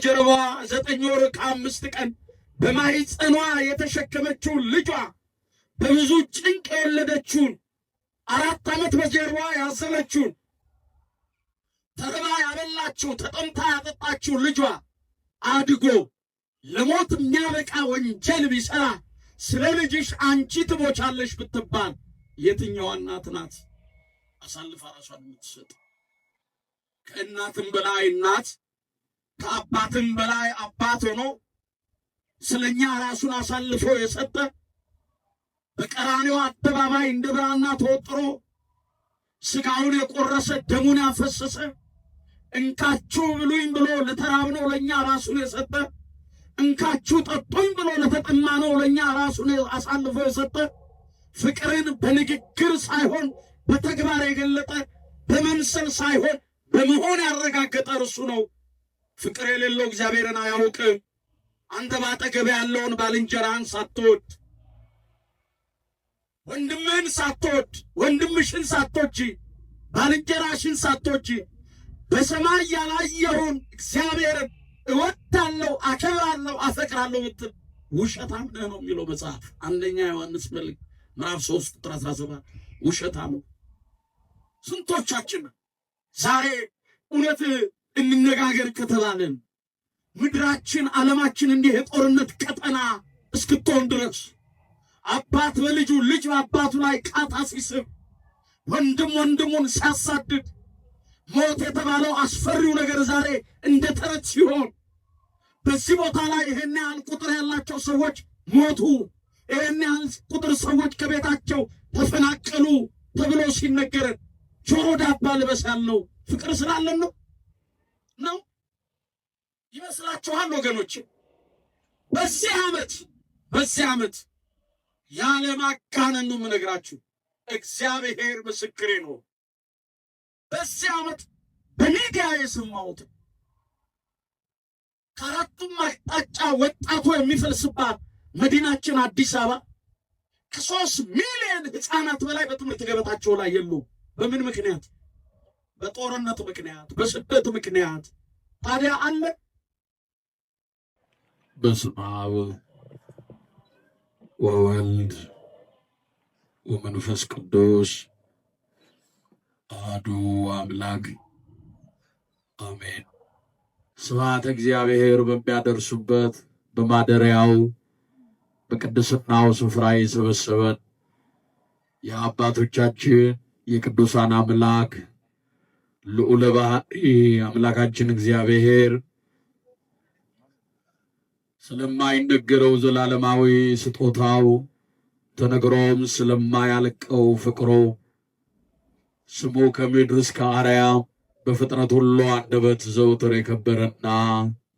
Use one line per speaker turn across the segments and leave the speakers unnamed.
ጀርባ 9 ወር ከ5 ቀን በማህፀኗ የተሸከመችውን ልጇ በብዙ ጭንቅ የወለደችውን 4 ዓመት በጀርባ ያዘለችውን ተርባ ያበላችው ተጠምታ ያጠጣችው ልጇ አድጎ ለሞት የሚያበቃ ወንጀል ቢሰራ ስለ ልጅሽ አንቺ ትሞቻለሽ ብትባል የትኛዋ እናት ናት አሳልፋ ራሷን የምትሰጥ? ከእናትም በላይ እናት ከአባትም በላይ አባት ሆኖ ስለኛ ራሱን አሳልፎ የሰጠ በቀራንዮ አደባባይ እንደ ብራና ተወጥሮ ስጋውን የቆረሰ ደሙን ያፈሰሰ እንካችሁ ብሉኝ ብሎ ለተራብነው ለኛ ራሱን የሰጠ እንካችሁ ጠጡኝ ብሎ ለተጠማነው ለኛ ራሱን አሳልፎ የሰጠ ፍቅርን በንግግር ሳይሆን በተግባር የገለጠ በመምሰል ሳይሆን በመሆን ያረጋገጠ እርሱ ነው። ፍቅር የሌለው እግዚአብሔርን አያውቅም። አንተ ባጠገብ ያለውን ባልንጀራህን ሳትወድ ወንድምህን ሳትወድ ወንድምሽን ሳትወጂ ባልንጀራሽን ሳትወጂ በሰማይ ያላየውን እግዚአብሔርን እወዳለሁ፣ አከብራለሁ፣ አፈቅራለሁ ብትል ውሸታም ነህ ነው የሚለው መጽሐፍ። አንደኛ ዮሐንስ መልእክት ምዕራፍ 3 ቁጥር 17 ውሸታም ነው። ስንቶቻችን ዛሬ እውነት እንነጋገር ከተባለን ምድራችን ዓለማችን እንዲህ የጦርነት ቀጠና እስክትሆን ድረስ አባት በልጁ ልጅ በአባቱ ላይ ቃታ ሲስብ ወንድም ወንድሙን ሲያሳድድ ሞት የተባለው አስፈሪው ነገር ዛሬ እንደ ተረት ሲሆን በዚህ ቦታ ላይ ይሄን ያህል ቁጥር ያላቸው ሰዎች ሞቱ፣ ይሄን ያህል ቁጥር ሰዎች ከቤታቸው ተፈናቀሉ ተብሎ ሲነገረን ጆሮ ዳባ ልበስ ያልነው ፍቅር ስላለን ነው ይመስላችኋል ወገኖች? በዚህ ዓመት ያለ ማጋነን ነው የምነግራችሁ፣ እግዚአብሔር ምስክሬ ነው። በዚህ ዓመት በሚዲያ የሰማሁት ከአራቱም አቅጣጫ ወጣቱ የሚፈልስባት መዲናችን አዲስ አበባ ከ3 ሚሊዮን ሕፃናት በላይ በትምህርት ገበታቸው ላይ የሉም። በምን ምክንያት? በጦርነት ምክንያት፣ በስደት ምክንያት። ታዲያ አለ።
በስመ አብ ወወልድ ወመንፈስ ቅዱስ አሐዱ አምላክ አሜን። ስብሐተ እግዚአብሔር በሚያደርሱበት በማደሪያው በቅድስናው ስፍራ የሰበሰበን የአባቶቻችን የቅዱሳን አምላክ ልዑለ ባሕሪ አምላካችን እግዚአብሔር ስለማይነገረው ዘላለማዊ ስጦታው ተነግሮም ስለማያልቀው ፍቅሩ ስሙ ከምድር እስከ አርያም በፍጥረት ሁሉ አንደበት ዘውትር የከበረና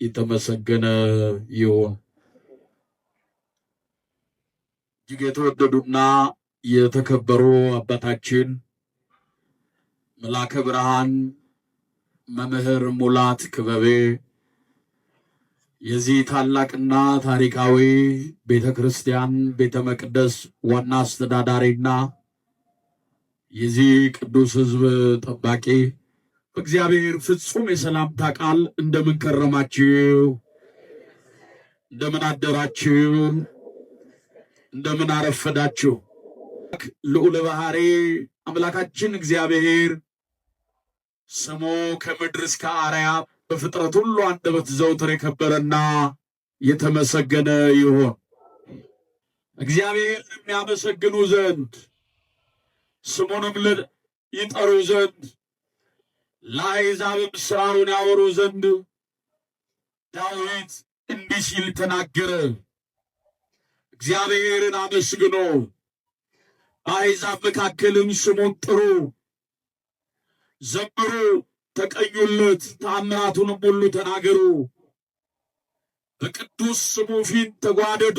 የተመሰገነ ይሁን። እጅግ የተወደዱና የተከበሩ አባታችን መልአከ ብርሃን መምህር ሙላት ክበቤ የዚህ ታላቅና ታሪካዊ ቤተ ክርስቲያን ቤተ መቅደስ ዋና አስተዳዳሪና የዚህ ቅዱስ ሕዝብ ጠባቂ በእግዚአብሔር ፍጹም የሰላምታ ቃል እንደምን ከረማችሁ? እንደምን አደራችሁ? እንደምን አረፈዳችሁ? ልዑለ ባሕሪ አምላካችን እግዚአብሔር ስሙ ከምድር እስከ አርያም በፍጥረት ሁሉ አንደበት ዘውትር የከበረና የተመሰገነ ይሁን። እግዚአብሔር የሚያመሰግኑ ዘንድ ስሙንም ይጠሩ ዘንድ ለአሕዛብም ሥራውን ያወሩ ዘንድ ዳዊት እንዲህ ሲል ተናገረ። እግዚአብሔርን አመስግኖ በአሕዛብ መካከልም ስሙን ጥሩ፣ ዘምሩ፣ ተቀኙለት፣ ተአምራቱንም ሁሉ ተናገሩ። በቅዱስ ስሙ ፊት ተጓደዱ።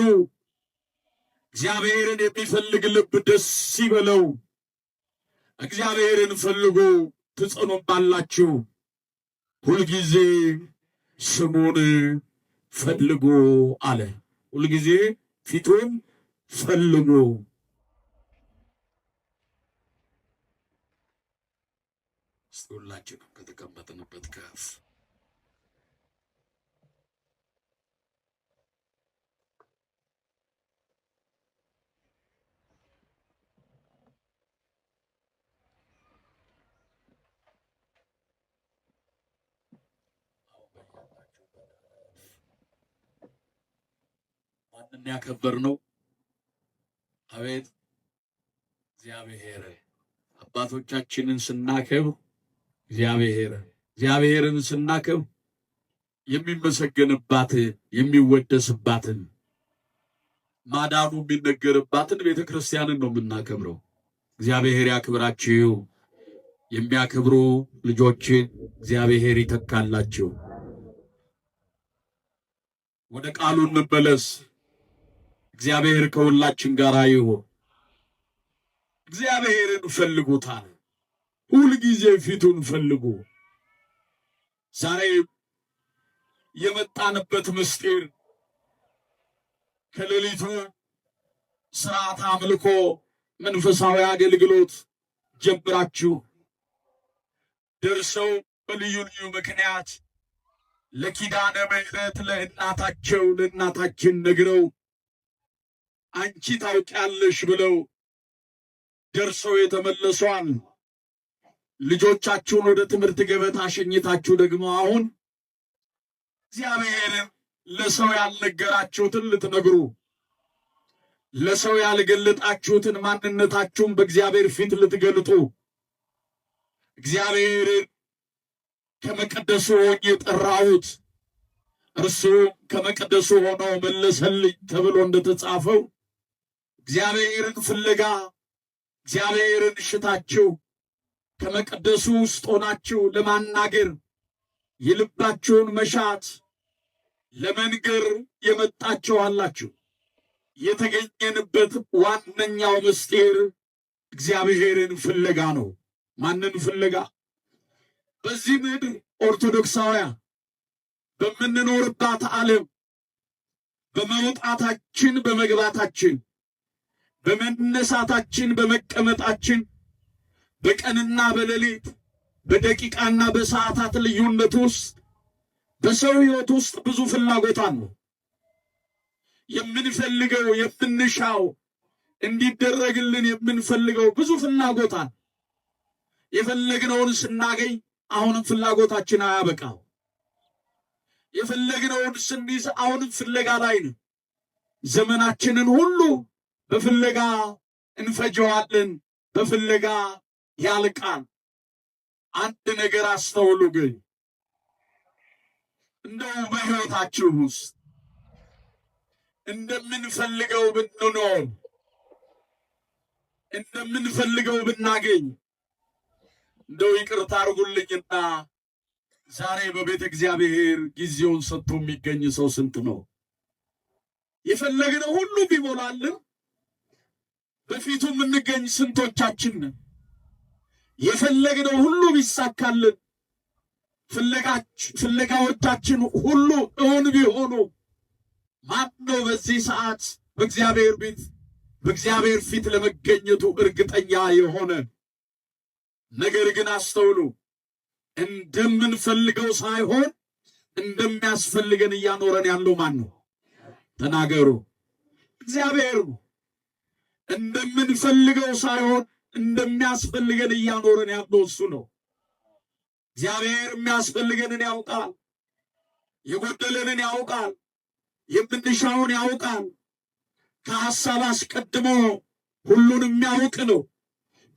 እግዚአብሔርን የሚፈልግ ልብ ደስ ይበለው። እግዚአብሔርን ፈልጉ ትጸኑባላችሁ። ሁልጊዜ ስሙን ፈልጉ አለ። ሁልጊዜ ፊቱን ፈልጉ። ሁላችንም ከተቀመጥንበት ከፍ ማንን ያከበር ነው? አቤት እግዚአብሔር። አባቶቻችንን ስናከብር እግዚአብሔርን ስናከብር የሚመሰገንባትን የሚወደስባትን ማዳኑ የሚነገርባትን ቤተክርስቲያንን ነው የምናከብረው። እግዚአብሔር ያክብራችሁ። የሚያከብሩ ልጆችን እግዚአብሔር ይተካላችሁ። ወደ ቃሉ እንመለስ። እግዚአብሔር ከሁላችን ጋር ይሁን። እግዚአብሔርን ፈልጉታል። ሁልጊዜ ፊቱን ፈልጉ። ዛሬ የመጣንበት ምስጢር ከሌሊቱ ስርዓት አምልኮ መንፈሳዊ አገልግሎት ጀምራችሁ ደርሰው በልዩ ልዩ ምክንያት ለኪዳነ ምሕረት ለእናታችን ነግረው አንቺ ታውቂያለሽ ብለው ደርሰው የተመለሷል። ልጆቻችሁን ወደ ትምህርት ገበታ ሸኝታችሁ ደግሞ አሁን እግዚአብሔርን ለሰው ያልነገራችሁትን ልትነግሩ፣ ለሰው ያልገለጣችሁትን ማንነታችሁን በእግዚአብሔር ፊት ልትገልጡ፣ እግዚአብሔርን ከመቀደሱ ሆኜ ጠራሁት እርሱ ከመቀደሱ ሆኖ መለሰልኝ ተብሎ እንደተጻፈው እግዚአብሔርን ፍለጋ እግዚአብሔርን ሽታችሁ ከመቀደሱ ውስጥ ሆናችሁ ለማናገር የልባችሁን መሻት ለመንገር የመጣችሁ አላችሁ። የተገኘንበት ዋነኛው ምስጢር እግዚአብሔርን ፍለጋ ነው። ማንን ፍለጋ? በዚህ ምድር ኦርቶዶክሳውያን በምንኖርባት ዓለም በመውጣታችን በመግባታችን በመነሳታችን በመቀመጣችን በቀንና በሌሊት በደቂቃና በሰዓታት ልዩነት ውስጥ በሰው ሕይወት ውስጥ ብዙ ፍላጎት አለ። የምንፈልገው የምንሻው እንዲደረግልን የምንፈልገው ብዙ ፍላጎት አለ። የፈለግነውን ስናገኝ አሁንም ፍላጎታችን አያበቃው። የፈለግነውን ስንይዝ አሁንም ፍለጋ ላይ ነው። ዘመናችንን ሁሉ በፍለጋ እንፈጀዋለን። በፍለጋ ያልቃል። አንድ ነገር አስተውሉ። ግን እንደው በሕይወታችሁ ውስጥ እንደምንፈልገው ብንኖር እንደምንፈልገው ብናገኝ እንደው ይቅርታ አድርጉልኝና ዛሬ በቤተ እግዚአብሔር ጊዜውን ሰጥቶ የሚገኝ ሰው ስንት ነው? የፈለግነው ሁሉ ቢሞላልን በፊቱ የምንገኝ ስንቶቻችን ነን? የፈለግነው ሁሉ ቢሳካልን ፍለጋዎቻችን ሁሉ እውን ቢሆኑ ማን ነው በዚህ ሰዓት በእግዚአብሔር ፊት ለመገኘቱ እርግጠኛ የሆነ? ነገር ግን አስተውሉ፣ እንደምንፈልገው ሳይሆን እንደሚያስፈልገን እያኖረን ያለው ማን ነው? ተናገሩ። እግዚአብሔር ነው። እንደምንፈልገው ሳይሆን እንደሚያስፈልገን እያኖረን ያለው እሱ ነው። እግዚአብሔር የሚያስፈልገንን ያውቃል፣ የጎደለንን ያውቃል፣ የምንሻውን ያውቃል። ከሐሳብ አስቀድሞ ሁሉን የሚያውቅ ነው።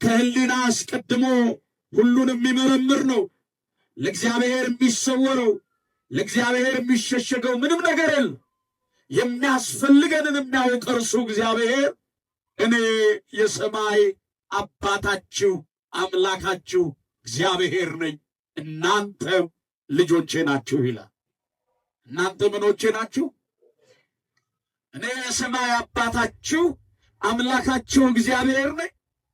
ከሕሊና አስቀድሞ ሁሉን የሚመረምር ነው። ለእግዚአብሔር የሚሰወረው ለእግዚአብሔር የሚሸሸገው ምንም ነገር የለም። የሚያስፈልገንን የሚያውቅ እርሱ እግዚአብሔር እኔ የሰማይ አባታችሁ አምላካችሁ እግዚአብሔር ነኝ፣ እናንተም ልጆቼ ናችሁ ይላል። እናንተ ምኖቼ ናችሁ? እኔ የሰማይ አባታችሁ አምላካችሁ እግዚአብሔር ነኝ፣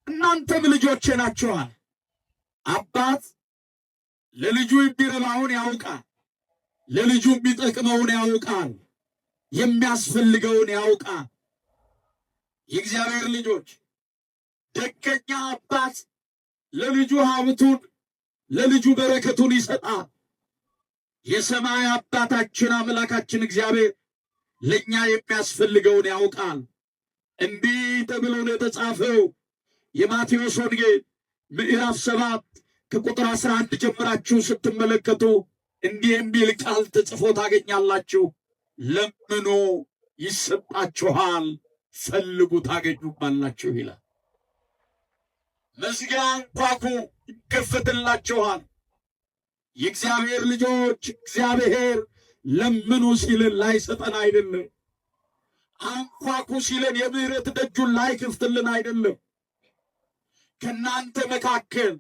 እናንተም ልጆቼ ናችኋል። አባት ለልጁ የሚረባውን ያውቃል፣ ለልጁ የሚጠቅመውን ያውቃል፣ የሚያስፈልገውን ያውቃል። የእግዚአብሔር ልጆች ደገኛ አባት ለልጁ ሀብቱን ለልጁ በረከቱን ይሰጣል። የሰማይ አባታችን አምላካችን እግዚአብሔር ለእኛ የሚያስፈልገውን ያውቃል። እንዲህ ተብሎ ነው የተጻፈው። የማቴዎስ ወንጌል ምዕራፍ 7 ከቁጥር 11 ጀምራችሁ ስትመለከቱ እንዲህ የሚል ቃል ተጽፎ ታገኛላችሁ። ለምኑ ይሰጣችኋል፣ ፈልጉ ታገኙማላችሁ ይላል። መዝጊያ አንኳኩ ይከፈትላችኋል። የእግዚአብሔር ልጆች እግዚአብሔር ለምኑ ሲልን ላይሰጠን አይደለም። አንኳኩ ሲልን የምህረት ደጁን ላይከፍትልን አይደለም። ከእናንተ መካከል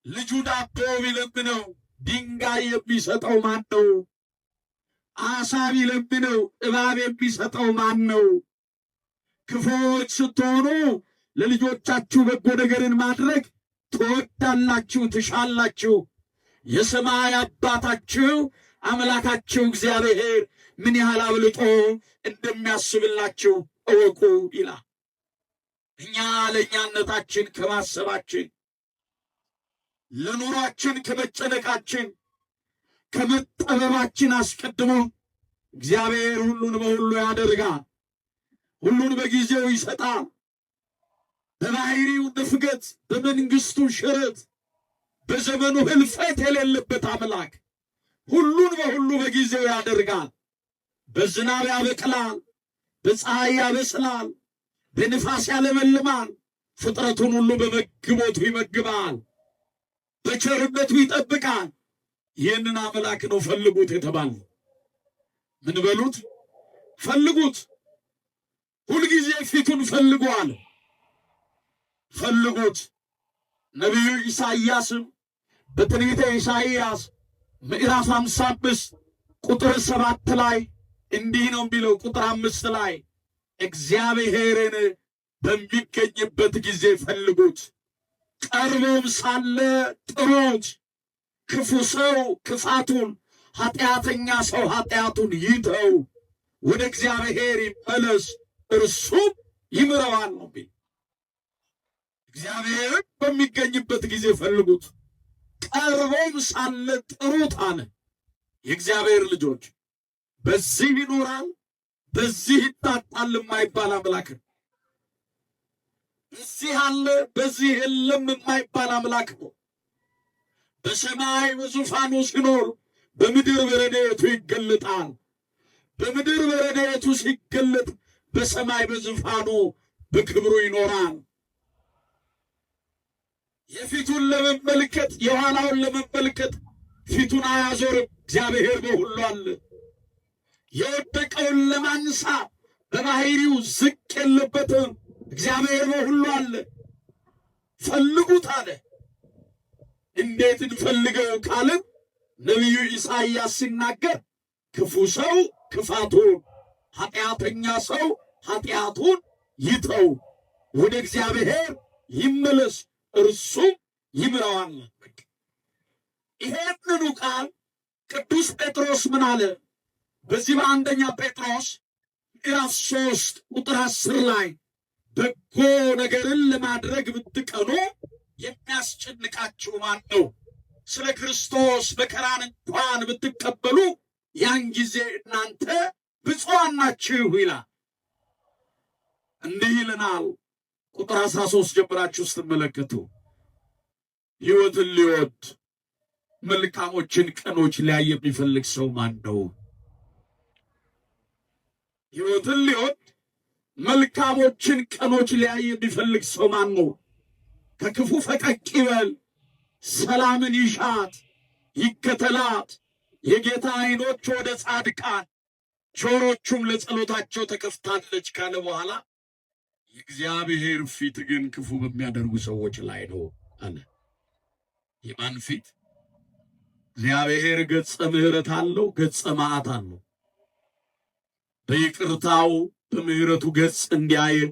ልጁ ዳቦ ቢለምነው ድንጋይ የሚሰጠው ማን ነው? ዓሣ ቢለምነው እባብ የሚሰጠው ማን ነው? ክፉዎች ስትሆኑ ለልጆቻችሁ በጎ ነገርን ማድረግ ትወዳላችሁ፣ ትሻላችሁ። የሰማይ አባታችሁ አምላካችሁ እግዚአብሔር ምን ያህል አብልጦ እንደሚያስብላችሁ እወቁ ይላል። እኛ ለእኛነታችን ከማሰባችን፣ ለኑሯችን ከመጨነቃችን፣ ከመጠበባችን አስቀድሞ እግዚአብሔር ሁሉን በሁሉ ያደርጋል። ሁሉን በጊዜው ይሰጣል። በባሕሪው ንፍገት፣ በመንግሥቱ ሽረት፣ በዘመኑ ህልፈት የሌለበት አምላክ ሁሉን በሁሉ በጊዜው ያደርጋል። በዝናብ ያበቅላል፣ በፀሐይ ያበስላል፣ በንፋስ ያለመልማል። ፍጥረቱን ሁሉ በመግቦቱ ይመግባል፣ በቸርነቱ ይጠብቃል። ይህንን አምላክ ነው ፈልጉት የተባለ። ምን በሉት? ፈልጉት። ሁልጊዜ ፊቱን ፈልጓል። ፈልጉት። ነቢዩ ኢሳይያስም በትንቢተ ኢሳይያስ ምዕራፍ 55 ቁጥር 7 ላይ እንዲህ ነው የሚለው። ቁጥር 5 ላይ እግዚአብሔርን በሚገኝበት ጊዜ ፈልጉት፣ ቀርቦም ሳለ ጥሩት። ክፉ ሰው ክፋቱን፣ ኃጢአተኛ ሰው ኃጢአቱን ይተው፣ ወደ እግዚአብሔር ይመለስ፣ እርሱም ይምረዋል ነው። እግዚአብሔር በሚገኝበት ጊዜ ፈልጉት፣ ቀርቦም ሳለ ጥሩት አለ። የእግዚአብሔር ልጆች በዚህ ይኖራል በዚህ ይታጣል የማይባል አምላክ ነው። እዚህ አለ በዚህ የለም የማይባል አምላክ ነው። በሰማይ በዙፋኑ ሲኖር በምድር በረድኤቱ ይገለጣል። በምድር በረድኤቱ ሲገለጥ በሰማይ በዙፋኑ በክብሩ ይኖራል። የፊቱን ለመመልከት የኋላውን ለመመልከት ፊቱን አያዞርም። እግዚአብሔር በሁሉ አለ። የወደቀውን ለማንሳት በባሕሪው ዝቅ የለበትም። እግዚአብሔር በሁሉ አለ። ፈልጉት አለ። እንዴት እንፈልገው ካልን ነቢዩ ኢሳይያስ ሲናገር ክፉ ሰው ክፋቱን፣ ኃጢአተኛ ሰው ኃጢአቱን ይተው፣ ወደ እግዚአብሔር ይመለስ፣ እርሱም ይምረዋል። ይሄንኑ ቃል ቅዱስ ጴጥሮስ ምን አለ? በዚህ በአንደኛ ጴጥሮስ ምዕራፍ 3 ቁጥር 10 ላይ በጎ ነገርን ለማድረግ ብትቀኑ የሚያስጨንቃችሁ ማን ነው? ስለ ክርስቶስ መከራን እንኳን ብትቀበሉ ያን ጊዜ እናንተ ብፁዓን ናችሁ ይላል። እንዲህ ይለናል። ቁጥር 13 ጀምራችሁ ስትመለከቱ ሕይወትን ሊወድ መልካሞችን ቀኖች ሊያይ የሚፈልግ ሰው ማን ነው? ሕይወትን ሊወድ መልካሞችን ቀኖች ሊያይ የሚፈልግ ሰው ማን ነው? ከክፉ ፈቀቅ ይበል፣ ሰላምን ይሻት ይከተላት። የጌታ ዓይኖች ወደ ጻድቃን ጆሮቹም ለጸሎታቸው ተከፍታለች ካለ በኋላ የእግዚአብሔር ፊት ግን ክፉ በሚያደርጉ ሰዎች ላይ ነው አለ። የማን ፊት? እግዚአብሔር ገጸ ምሕረት አለው፣ ገጸ መዓት አለው። በይቅርታው በምሕረቱ ገጽ እንዲያየን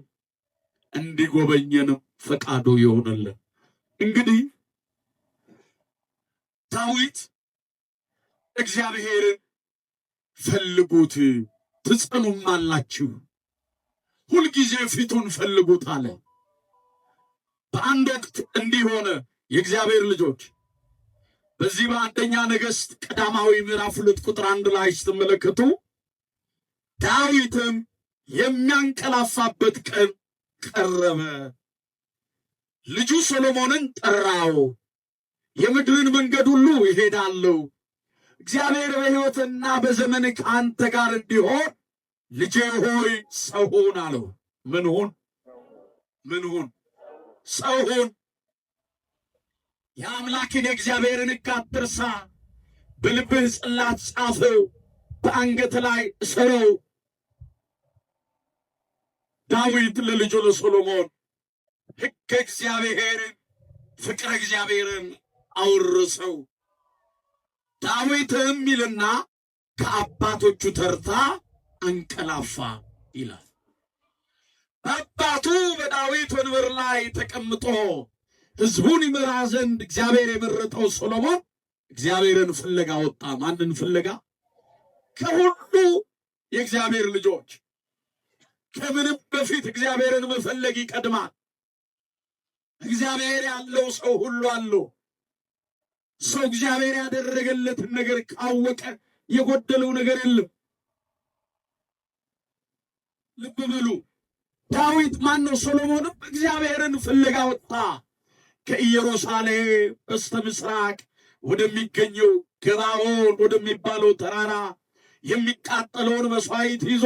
እንዲጎበኘንም ፈቃዱ ይሆንልን። እንግዲህ ዳዊት እግዚአብሔርን ፈልጉት ትጸኑማላችሁ፣ ሁልጊዜ ፊቱን ፈልጉት አለ። በአንድ ወቅት እንዲህ ሆነ። የእግዚአብሔር ልጆች በዚህ በአንደኛ ነገሥት ቀዳማዊ ምዕራፍ 2 ቁጥር 1 ላይ ስትመለከቱ ዳዊትም የሚያንቀላፋበት ቀን ቀረበ፣ ልጁ ሰሎሞንን ጠራው፣ የምድርን መንገድ ሁሉ ይሄዳለሁ፣ እግዚአብሔር በሕይወትና በዘመን ከአንተ ጋር እንዲሆን ልጄ ሆይ ሰው ሁን አለው። ምን ሁን? ምን ሁን? ሰው ሁን። የአምላክን የእግዚአብሔርን ሕግ አትርሳ። በልብህ ጽላት ጻፈው፣ በአንገት ላይ እሰረው። ዳዊት ለልጁ ለሶሎሞን ሕገ እግዚአብሔርን ፍቅረ እግዚአብሔርን አወረሰው። ዳዊትም ይልና ከአባቶቹ ተርታ አንቀላፋ ይላል። አባቱ በዳዊት ወንበር ላይ ተቀምጦ ሕዝቡን ይመራ ዘንድ እግዚአብሔር የመረጠው ሶሎሞን እግዚአብሔርን ፍለጋ ወጣ። ማንን ፍለጋ? ከሁሉ የእግዚአብሔር ልጆች ከምንም በፊት እግዚአብሔርን መፈለግ ይቀድማል። እግዚአብሔር ያለው ሰው ሁሉ አለው። ሰው እግዚአብሔር ያደረገለትን ነገር ካወቀ የጎደለው ነገር የለም። ልብ በሉ። ዳዊት ማነው? ሶሎሞንም እግዚአብሔርን ፍለጋ ወጣ። ከኢየሩሳሌም በስተ ምስራቅ ወደሚገኘው ገባዖን ወደሚባለው ተራራ የሚቃጠለውን መሥዋዕት ይዞ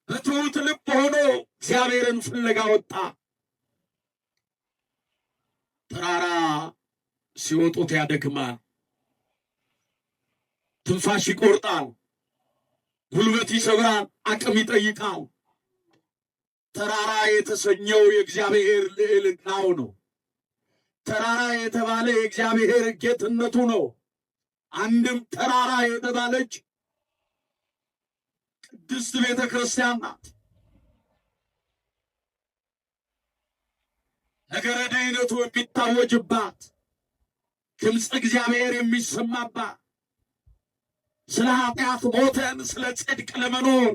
በትሑት ልብ ሆኖ እግዚአብሔርን ፍለጋ ወጣ። ተራራ ሲወጡት ያደክማል፣ ትንፋሽ ይቆርጣል፣ ጉልበት ይሰብራል፣ አቅም ይጠይቃል። ተራራ የተሰኘው የእግዚአብሔር ልዕልናው ነው። ተራራ የተባለ የእግዚአብሔር ጌትነቱ ነው። አንድም ተራራ የተባለች ቅድስት ቤተ ክርስቲያን ናት። ነገረ ድኅነቱ የሚታወጅባት፣ ድምፀ እግዚአብሔር የሚሰማባት፣ ስለ ኃጢአት ሞተን ስለ ጽድቅ ለመኖር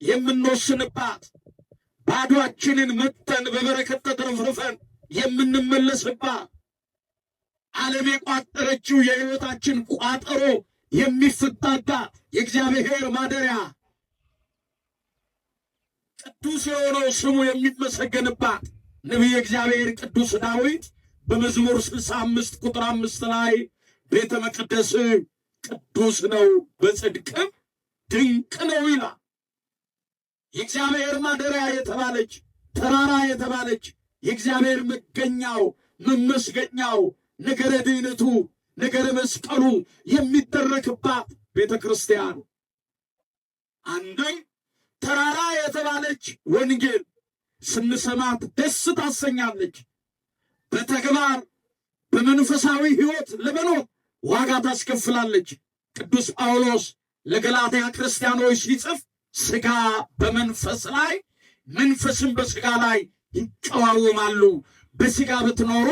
የምንወስንባት፣ ባዶአችንን መጥተን በበረከት ተትረፍርፈን የምንመለስባት፣ ዓለም የቋጠረችው የሕይወታችን ቋጠሮ የሚፈታባት የእግዚአብሔር ማደሪያ ቅዱስ የሆነው ስሙ የሚመሰገንባት ነቢየ እግዚአብሔር ቅዱስ ዳዊት በመዝሙር 65 ቁጥር 5 ላይ ቤተ መቅደስ ቅዱስ ነው በጽድቅም ድንቅ ነው ይላል። የእግዚአብሔር ማደሪያ የተባለች ተራራ የተባለች የእግዚአብሔር መገኛው መመስገኛው ነገረ ድኅነቱ ነገረ መስቀሉ የሚደረግባት ቤተ ክርስቲያን። አንድም ተራራ የተባለች ወንጌል ስንሰማት ደስ ታሰኛለች። በተግባር በመንፈሳዊ ሕይወት ለመኖር ዋጋ ታስከፍላለች። ቅዱስ ጳውሎስ ለገላትያ ክርስቲያኖች ሲጽፍ ሥጋ በመንፈስ ላይ መንፈስም በሥጋ ላይ ይጨዋወማሉ። በሥጋ ብትኖሩ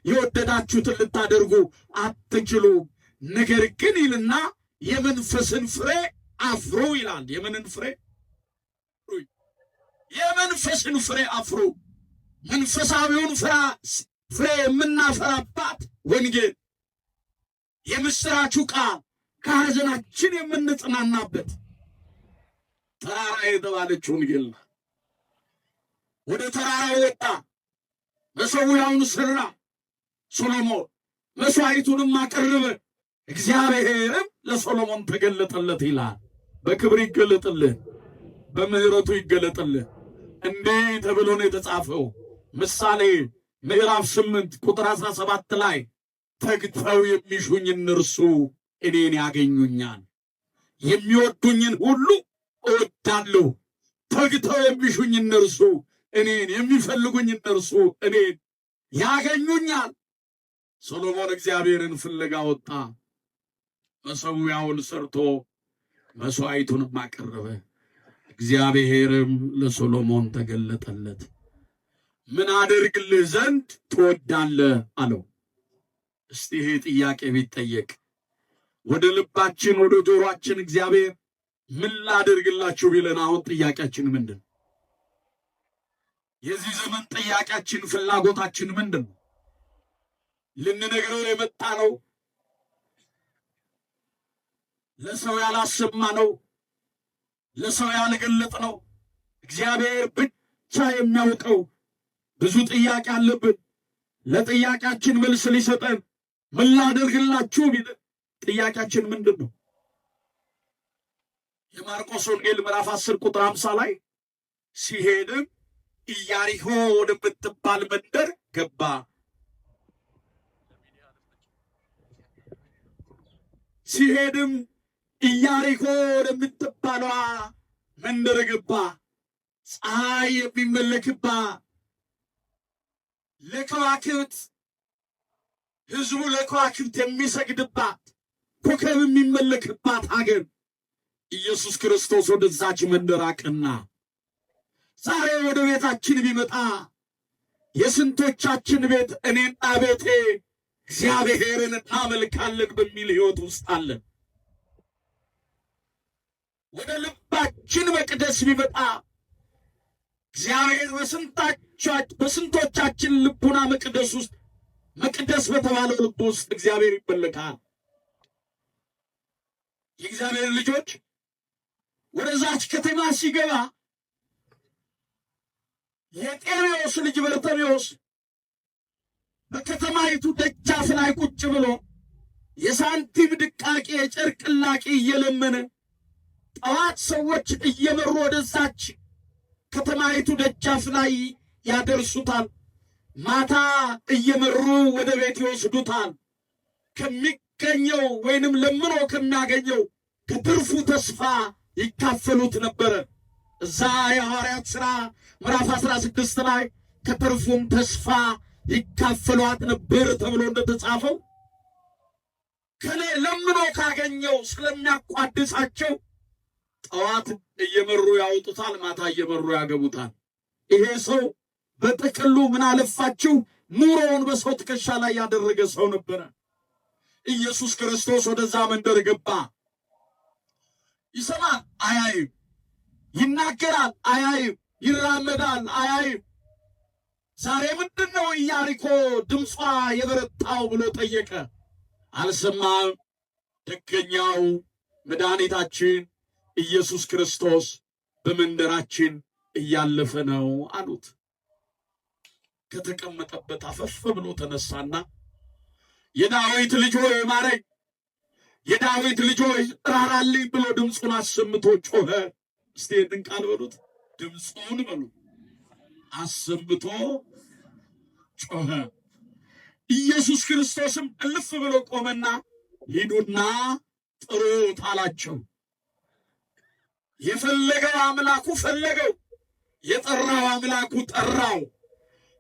የወደዳችሁትን ልታደርጉ አትችሉም። ነገር ግን ይልና የመንፈስን ፍሬ አፍሩ ይላል። የምንን ፍሬ? የመንፈስን ፍሬ አፍሩ። መንፈሳዊውን ፍሬ የምናፈራባት ወንጌል፣ የምስራቹ ቃል፣ ከሐዘናችን የምንጽናናበት ተራራ የተባለች ወንጌል። ወደ ተራራው ወጣ፣ መሠዊያውን ሠራ። ሶሎሞን መሥዋዕቱንም አቀረበ። እግዚአብሔርም ለሶሎሞን ተገለጠለት ይላል። በክብር ይገለጥልህ፣ በምሕረቱ ይገለጥልህ። እንዲህ ተብሎ ነው የተጻፈው። ምሳሌ ምዕራፍ 8 ቁጥር 17 ላይ ተግተው የሚሹኝ እነርሱ እኔን ያገኙኛል፣ የሚወዱኝን ሁሉ እወዳለሁ። ተግተው የሚሹኝ እነርሱ እኔን፣ የሚፈልጉኝ እነርሱ እኔን ያገኙኛል። ሶሎሞን እግዚአብሔርን ፍለጋ ወጣ፣ መሠዊያውን ሰርቶ መሥዋዕቱንም አቀረበ። እግዚአብሔርም ለሶሎሞን ተገለጠለት። ምን አደርግልህ ዘንድ ትወዳለህ አለው። እስቲ ይሄ ጥያቄ ቢጠየቅ ወደ ልባችን ወደ ጆሮአችን እግዚአብሔር ምን ላደርግላችሁ ቢለን አሁን ጥያቄያችን ምንድን ነው? የዚህ ዘመን ጥያቄያችን ፍላጎታችን ምንድን ነው? ልንነግረው የመጣ ነው? ለሰው ያላሰማ ነው? ለሰው ያልገለጥ ነው? እግዚአብሔር ብቻ የሚያውቀው ብዙ ጥያቄ አለብን። ለጥያቄያችን መልስ ሊሰጠን ምን ላደርግላችሁ ቢለን ጥያቄያችን ምንድን ነው? የማርቆስ ወንጌል ምዕራፍ 10 ቁጥር 50 ላይ ሲሄድም ኢያሪኮ ወደምትባል መንደር ገባ። ሲሄድም ኢያሪኮ ወደምትባለዋ መንደር ገባ። ፀሐይ የሚመለክባ ለከዋክብት ሕዝቡ ለከዋክብት የሚሰግድባት ኮከብ የሚመለክባት ሀገር ኢየሱስ ክርስቶስ ወደዛች መንደር አቀና። ዛሬ ወደ ቤታችን ቢመጣ የስንቶቻችን ቤት እኔና ቤቴ እግዚአብሔርን እናመልካለን በሚል ሕይወት ውስጥ አለን። ወደ ልባችን መቅደስ ቢመጣ እግዚአብሔር በስንቶቻችን ልቡና መቅደስ ውስጥ መቅደስ በተባለው ልብ ውስጥ እግዚአብሔር ይመለካል። የእግዚአብሔር ልጆች ወደዛች ከተማ ሲገባ የጤሜዎስ ልጅ በርጤሜዎስ በከተማይቱ ደጃፍ ላይ ቁጭ ብሎ የሳንቲም ድቃቄ የጨርቅ እላቂ እየለመነ ጠዋት ሰዎች እየመሩ ወደዛች ከተማይቱ ደጃፍ ላይ ያደርሱታል። ማታ እየመሩ ወደ ቤት ይወስዱታል። ከሚገኘው ወይንም ለምኖ ከሚያገኘው ከትርፉ ተስፋ ይካፈሉት ነበረ። እዛ የሐዋርያት ሥራ ምዕራፍ 16 ላይ ከትርፉም ተስፋ ይካፈሏት ነበር ተብሎ እንደተጻፈው ለምኖ ካገኘው ስለሚያቋድሳቸው ጠዋት እየመሩ ያወጡታል፣ ማታ እየመሩ ያገቡታል። ይሄ ሰው በጥቅሉ ምን አለፋችሁ ኑሮውን በሰው ትከሻ ላይ ያደረገ ሰው ነበረ። ኢየሱስ ክርስቶስ ወደዛ መንደር ገባ። ይሰማል፣ አያይም። ይናገራል፣ አያይም። ይራመዳል፣ አያይም። ዛሬ ምንድነው ኢያሪኮ ድምጿ የበረታው ብሎ ጠየቀ። አልሰማም። ደገኛው መድኃኒታችን ኢየሱስ ክርስቶስ በመንደራችን እያለፈ ነው አሉት። ከተቀመጠበት አፈፍ ብሎ ተነሳና የዳዊት ልጅ ሆይ ማረኝ፣ የዳዊት ልጅ ሆይ ራራልኝ ብሎ ድምፁን አሰምቶ ጮኸ። እስቲ ይህንን ቃል በሉት፣ ድምፁን በሉ፣ አሰምቶ ጮኸ። ኢየሱስ ክርስቶስም እልፍ ብሎ ቆመና ሂዱና ጥሩት አላቸው። የፈለገው አምላኩ ፈለገው፣ የጠራው አምላኩ ጠራው።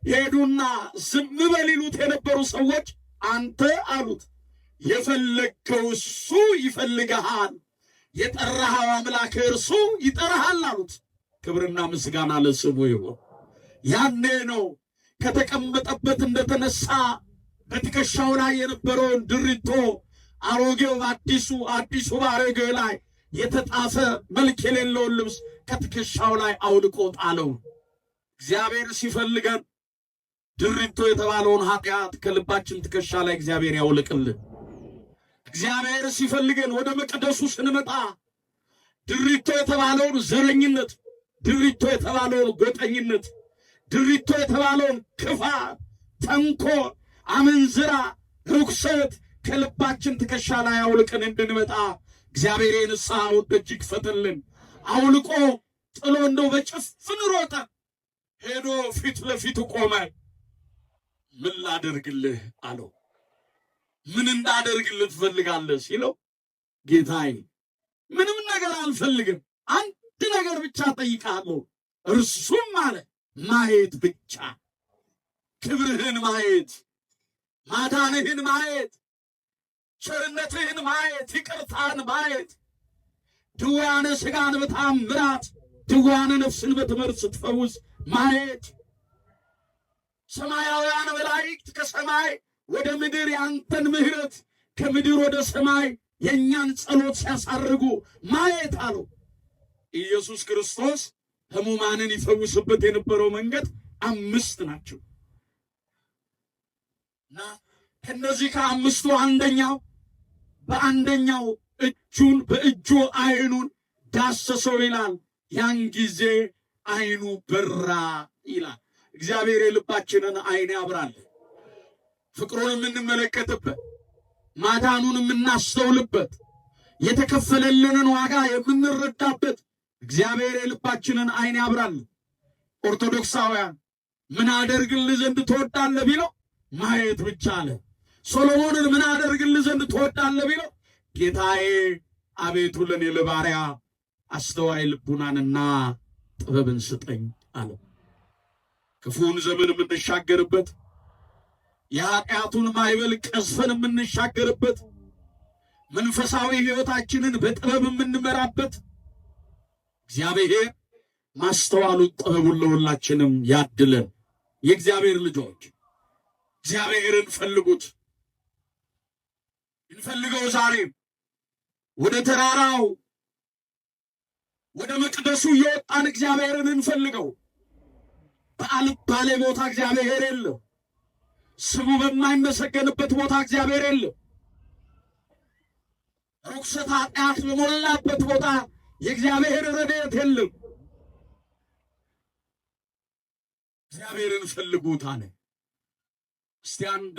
ሄዱና ዝም በል ይሉት የነበሩ ሰዎች አንተ አሉት፣ የፈለግከው እሱ ይፈልግሃል፣ የጠራኸው አምላክ እርሱ ይጠራሃል አሉት። ክብርና ምስጋና ለስሙ ይሁን። ያኔ ነው ከተቀመጠበት እንደተነሳ በትከሻው ላይ የነበረውን ድሪቶ አሮጌው በአዲሱ አዲሱ በአሮጌው ላይ የተጣፈ መልክ የሌለውን ልብስ ከትከሻው ላይ አውልቆ ጣለው። እግዚአብሔር ሲፈልገን ድሪቶ የተባለውን ኃጢአት ከልባችን ትከሻ ላይ እግዚአብሔር ያውልቅልን። እግዚአብሔር ሲፈልገን ወደ መቅደሱ ስንመጣ ድሪቶ የተባለውን ዘረኝነት፣ ድሪቶ የተባለውን ጎጠኝነት፣ ድሪቶ የተባለውን ክፋት፣ ተንኮል፣ አመንዝራ፣ ርኩሰት ከልባችን ትከሻ ላይ አውልቀን እንድንመጣ እግዚአብሔር የንስሐውን ደጅ ይክፈትልን። አውልቆ ጥሎ እንደው በጭፍን ሮጠ፣ ሄዶ ፊት ለፊቱ ቆመ። ምን ላደርግልህ አለው። ምን እንዳደርግልህ ትፈልጋለህ ሲለው፣ ጌታዬ ምንም ነገር አልፈልግም፣ አንድ ነገር ብቻ ጠይቃለሁ። እርሱም አለ ማየት ብቻ፣ ክብርህን ማየት፣ ማዳንህን ማየት፣ ቸርነትህን ማየት፣ ይቅርታን ማየት፣ ድውያነ ሥጋን በታምራት ድውያነ ነፍስን በትምህርት ስትፈውስ ማየት፣ ሰማያውያን መላእክት ከሰማይ ወደ ምድር ያንተን ምሕረት ከምድር ወደ ሰማይ የእኛን ጸሎት ሲያሳርጉ ማየት አለው። ኢየሱስ ክርስቶስ ሕሙማንን ይፈውስበት የነበረው መንገድ 5 ናቸው እና ከነዚህ ከ5ቱ በአንደኛው እጁን በእጁ ዓይኑን ዳሰሰው ይላል። ያን ጊዜ ዓይኑ በራ ይላል። እግዚአብሔር የልባችንን ዓይን ያብራል። ፍቅሩን የምንመለከትበት፣ ማዳኑን የምናስተውልበት፣ የተከፈለልንን ዋጋ የምንረዳበት እግዚአብሔር የልባችንን ዓይን ያብራል። ኦርቶዶክሳውያን ምን አደርግልህ ዘንድ ትወዳለህ ቢለው ማየት ብቻ አለ። ሶሎሞንን ምን አደርግልህ ዘንድ ትወዳለህ ቢለው ጌታዬ አቤቱ ለኔ ለባሪያ አስተዋይ ልቡናንና ጥበብን ስጠኝ አለ። ክፉን ዘመን የምንሻገርበት የኃጢአቱን ማይበል ቀስፈን የምንሻገርበት መንፈሳዊ ሕይወታችንን በጥበብ የምንመራበት እግዚአብሔር ማስተዋሉን ጥበቡን ለሁላችንም ያድለን። የእግዚአብሔር ልጆች እግዚአብሔርን ፈልጉት፣ እንፈልገው። ዛሬም ወደ ተራራው ወደ መቅደሱ እየወጣን እግዚአብሔርን እንፈልገው። በአልባሌ ቦታ እግዚአብሔር የለም። ስሙ በማይመሰገንበት ቦታ እግዚአብሔር የለም። ርኩሰት ኃጢአት በሞላበት ቦታ የእግዚአብሔር ረድኤት የለም። እግዚአብሔርን ፈልጉት አለ። እስቲ አንድ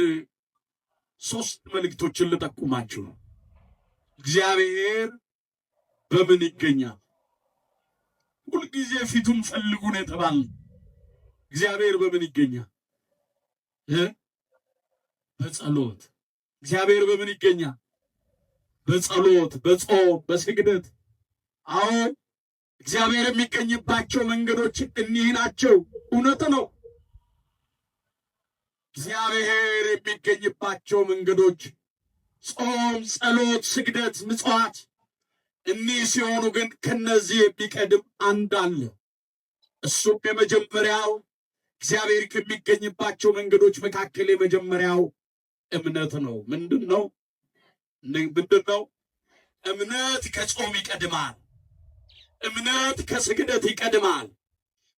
3 መልእክቶችን ልጠቁማችሁ ነው። እግዚአብሔር በምን ይገኛል? ሁልጊዜ ፊቱን ፈልጉ ነው የተባልን። እግዚአብሔር በምን ይገኛል? በጸሎት። እግዚአብሔር በምን ይገኛል? በጸሎት፣ በጾም፣ በስግደት። አዎ እግዚአብሔር የሚገኝባቸው መንገዶች እኒህ ናቸው። እውነት ነው። እግዚአብሔር የሚገኝባቸው መንገዶች ጾም፣ ጸሎት፣ ስግደት፣ ምጽዋት እኒህ ሲሆኑ ግን ከነዚህ የሚቀድም አንድ አለ። እሱም የመጀመሪያው እግዚአብሔር ከሚገኝባቸው መንገዶች መካከል የመጀመሪያው እምነት ነው። ምንድን ነው? እምነት ከጾም ይቀድማል። እምነት ከስግደት ይቀድማል።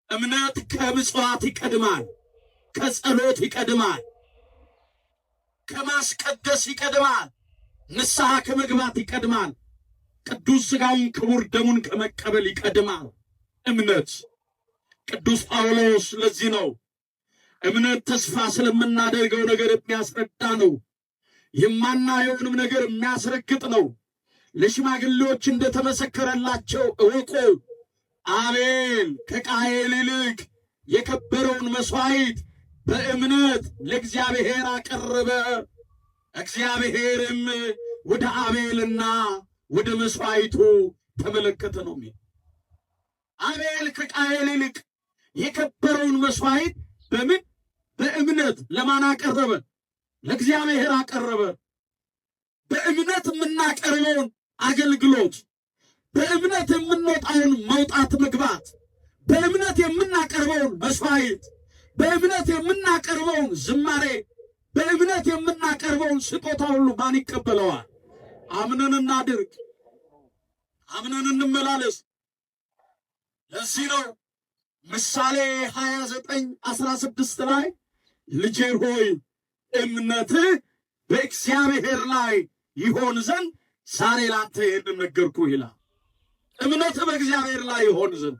እምነት ከምጽዋት ይቀድማል። ከጸሎት ይቀድማል። ከማስቀደስ ይቀድማል። ንስሐ ከመግባት ይቀድማል። ቅዱስ ሥጋውን ክቡር ደሙን ከመቀበል ይቀድማል እምነት። ቅዱስ ጳውሎስ ለዚህ ነው እምነት ተስፋ ስለምናደርገው ነገር የሚያስረዳ ነው፣ የማናየውንም ነገር የሚያስረግጥ ነው። ለሽማግሌዎች እንደተመሰከረላቸው እወቁ፣ አቤል ከቃየል ይልቅ የከበረውን መሥዋዕት በእምነት ለእግዚአብሔር አቀረበ፣ እግዚአብሔርም ወደ አቤልና ወደ መሥዋዕቱ ተመለከተ ነው የሚል። አቤል ከቃየል ይልቅ የከበረውን መሥዋዕት በምን? በእምነት ለማን አቀረበ? ለእግዚአብሔር አቀረበ። በእምነት የምናቀርበውን አገልግሎት፣ በእምነት የምንወጣውን መውጣት መግባት፣ በእምነት የምናቀርበውን መሥዋዕት፣ በእምነት የምናቀርበውን ዝማሬ፣ በእምነት የምናቀርበውን ስጦታ ሁሉ ማን ይቀበለዋል? አምነን እናድርግ፣ አምነን እንመላለስ። ለዚህ ነው ምሳሌ 29:16 ላይ ልጄ ሆይ እምነትህ በእግዚአብሔር ላይ ይሆን ዘንድ ዛሬ ላንተ ይህንን ነገርኩህ ይላል። እምነትህ በእግዚአብሔር ላይ ይሆን ዘንድ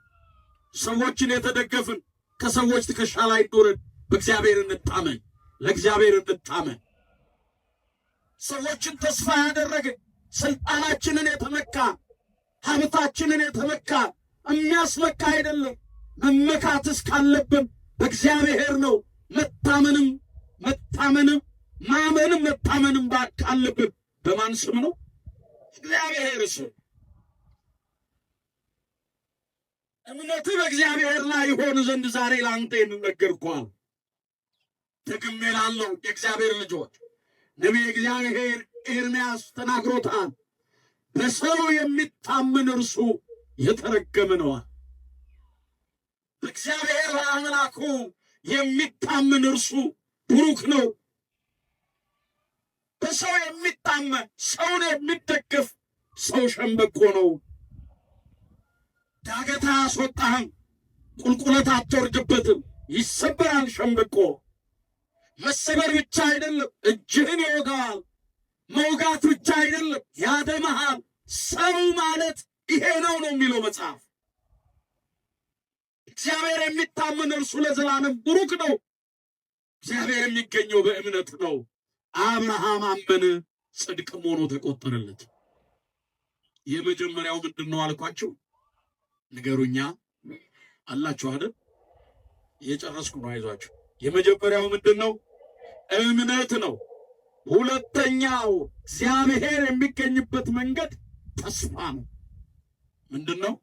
ሰዎችን የተደገፍን ከሰዎች ትከሻ ላይ ኖረን በእግዚአብሔር እንታመን፣ ለእግዚአብሔር እንታመን። ሰዎችን ተስፋ ያደረግን ስልጣናችንን የተመካ ሀብታችንን የተመካ የሚያስመካ አይደለም። መመካት እስካለብን በእግዚአብሔር ነው። መታመንም ማመንም መታመንም ካለብን በማን ስም ነው? እግዚአብሔር ስም። እምነትህ በእግዚአብሔር ላይ ይሆን ዘንድ ዛሬ ላንተ ነገርኩህ። ደግሜ እላለሁ የእግዚአብሔር ልጆች፣ ነቢየ እግዚአብሔር ኤርምያስ ተናግሮታል። በሰው የሚታመን እርሱ የተረገመ ነዋል። በእግዚአብሔር አምላኩ የሚታመን እርሱ ቡሩክ ነው። በሰው የሚታመን ሰውን የሚደገፍ ሰው ሸምበቆ ነው። ዳገት አያስወጣህም፣ ቁልቁለት አትወርድበትም። ይሰበራል ሸምበቆ። መሰበር ብቻ አይደለም፣ እጅህን ይወጋዋል። መውጋት ብቻ አይደለም፣ ያደማሃል። ሰው ማለት ይሄ ነው የሚለው መጽሐፍ። እግዚአብሔር የሚታመን እርሱ ለዘላለም ቡሩክ ነው። እግዚአብሔር የሚገኘው በእምነት ነው። አብርሃም አመነ፣ ጽድቅም ሆኖ ተቆጠረለት። የመጀመሪያው ምንድን ነው አልኳችሁ? ንገሩኛ አላችሁ አይደል? እየጨረስኩ ነው፣ አይዟችሁ። የመጀመሪያው ምንድን ነው? እምነት ነው። ሁለተኛው እግዚአብሔር የሚገኝበት መንገድ ተስፋ ነው። ምንድን ነው?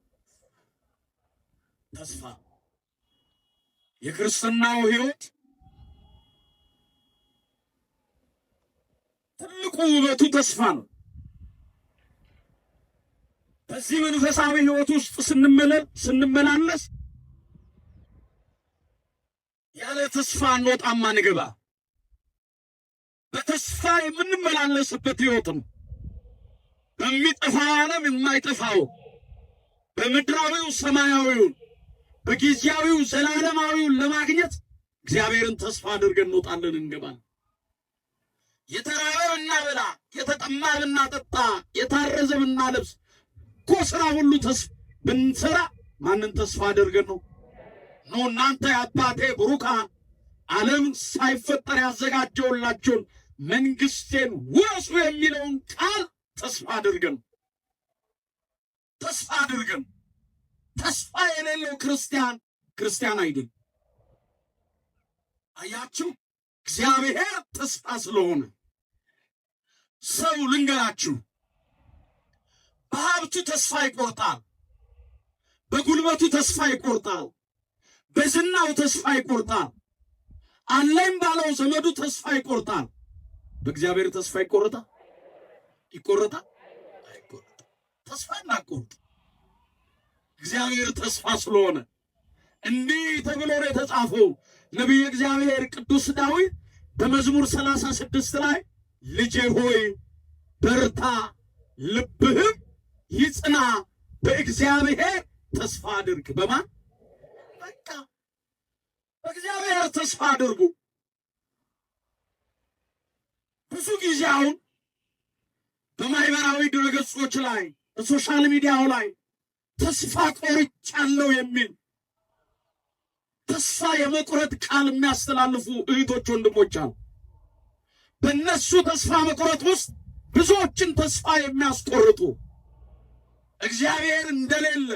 ተስፋ። የክርስትናው ሕይወት ትልቁ ውበቱ ተስፋ ነው። በዚህ መንፈሳዊ ሕይወት ውስጥ ስንመላለስ ያለ ተስፋ እንወጣም አንገባ። በተስፋ የምንመላለስበት ሕይወት ነው። በሚጠፋው ዓለም የማይጠፋው፣ በምድራዊው ሰማያዊውን፣ በጊዜያዊው ዘላለማዊውን ለማግኘት እግዚአብሔርን ተስፋ አድርገን እንወጣለን እንገባለን። የተራበ ብናበላ፣ የተጠማ ብናጠጣ፣ የታረዘ ብናለብስ፣ እኮ ሥራ ሁሉ ብንሰራ ማንን ተስፋ አድርገን ነው? ነው እናንተ የአባቴ ብሩካን ዓለም ሳይፈጠር ያዘጋጀውላችሁን መንግሥቴን ውረሱ የሚለውን ቃል ተስፋ አድርገን ተስፋ የሌለው ክርስቲያን አይደለም። አያችሁ፣ እግዚአብሔር ተስፋ ስለሆነ ሰው ልንገራችሁ፣ በሀብቱ ተስፋ ይቆርጣል፣ በጉልበቱ ተስፋ ይቆርጣል፣ በዝናው ተስፋ ይቆርጣል፣ አለኝ ባለው ዘመዱ ተስፋ ይቆርጣል። በእግዚአብሔር ተስፋ ይቆርጣል? ይቆርጣል? አይቆርጥም። ተስፋ እናቆርጥ። እግዚአብሔር ተስፋ ስለሆነ እንዲህ ተብሎ ነው የተጻፈው። ነቢየ እግዚአብሔር ቅዱስ ዳዊት በመዝሙር 36 ላይ ልጄ ሆይ በርታ፣ ልብህም ይጽና፣ በእግዚአብሔር ተስፋ አድርግ። በማን? በቃ በእግዚአብሔር ተስፋ አድርጉ። ብዙ ጊዜ አሁን በማህበራዊ ድረገጾች ላይ በሶሻል ሚዲያው ላይ ተስፋ ቆርጫለሁ የሚል ተስፋ የመቁረጥ ቃል የሚያስተላልፉ እህቶች፣ ወንድሞች አሉ። በእነሱ ተስፋ መቁረጥ ውስጥ ብዙዎችን ተስፋ የሚያስቆርጡ እግዚአብሔር እንደሌለ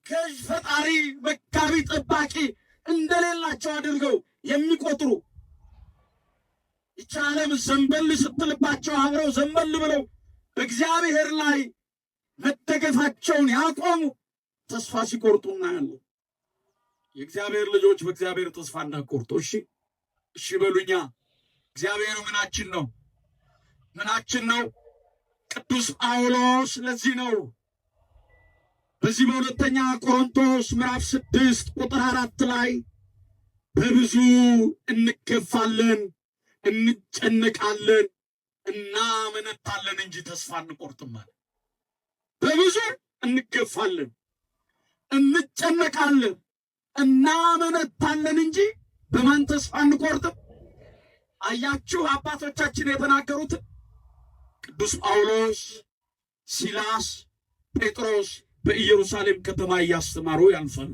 ገዥ፣ ፈጣሪ፣ መጋቢ፣ ጠባቂ እንደሌላቸው አድርገው የሚቆጥሩ ይህች ዓለም ዘንበል ስትልባቸው አብረው ዘንበል ብለው በእግዚአብሔር ላይ መደገፋቸውን ያቆሙ ተስፋ ሲቆርጡ እናያለን። የእግዚአብሔር ልጆች በእግዚአብሔር ተስፋ እንዳቆርጡ እሺ በሉኛ። እግዚአብሔር ምናችን ነው? ምናችን ነው? ቅዱስ ጳውሎስ ለዚህ ነው በዚህ በሁለተኛ ቆሮንቶስ ምዕራፍ 6 ቁጥር 4 ላይ በብዙ እንገፋለን፣ እንጨነቃለን፣ እናመነታለን እንጂ ተስፋ አንቆርጥም አለ። በብዙ እንገፋለን፣ እንጨነቃለን፣ እናመነታለን እንጂ በማን ተስፋ አንቆርጥም? አያችሁ አባቶቻችን የተናገሩት። ቅዱስ ጳውሎስ፣ ሲላስ፣ ጴጥሮስ በኢየሩሳሌም ከተማ እያስተማሩ ያልፋሉ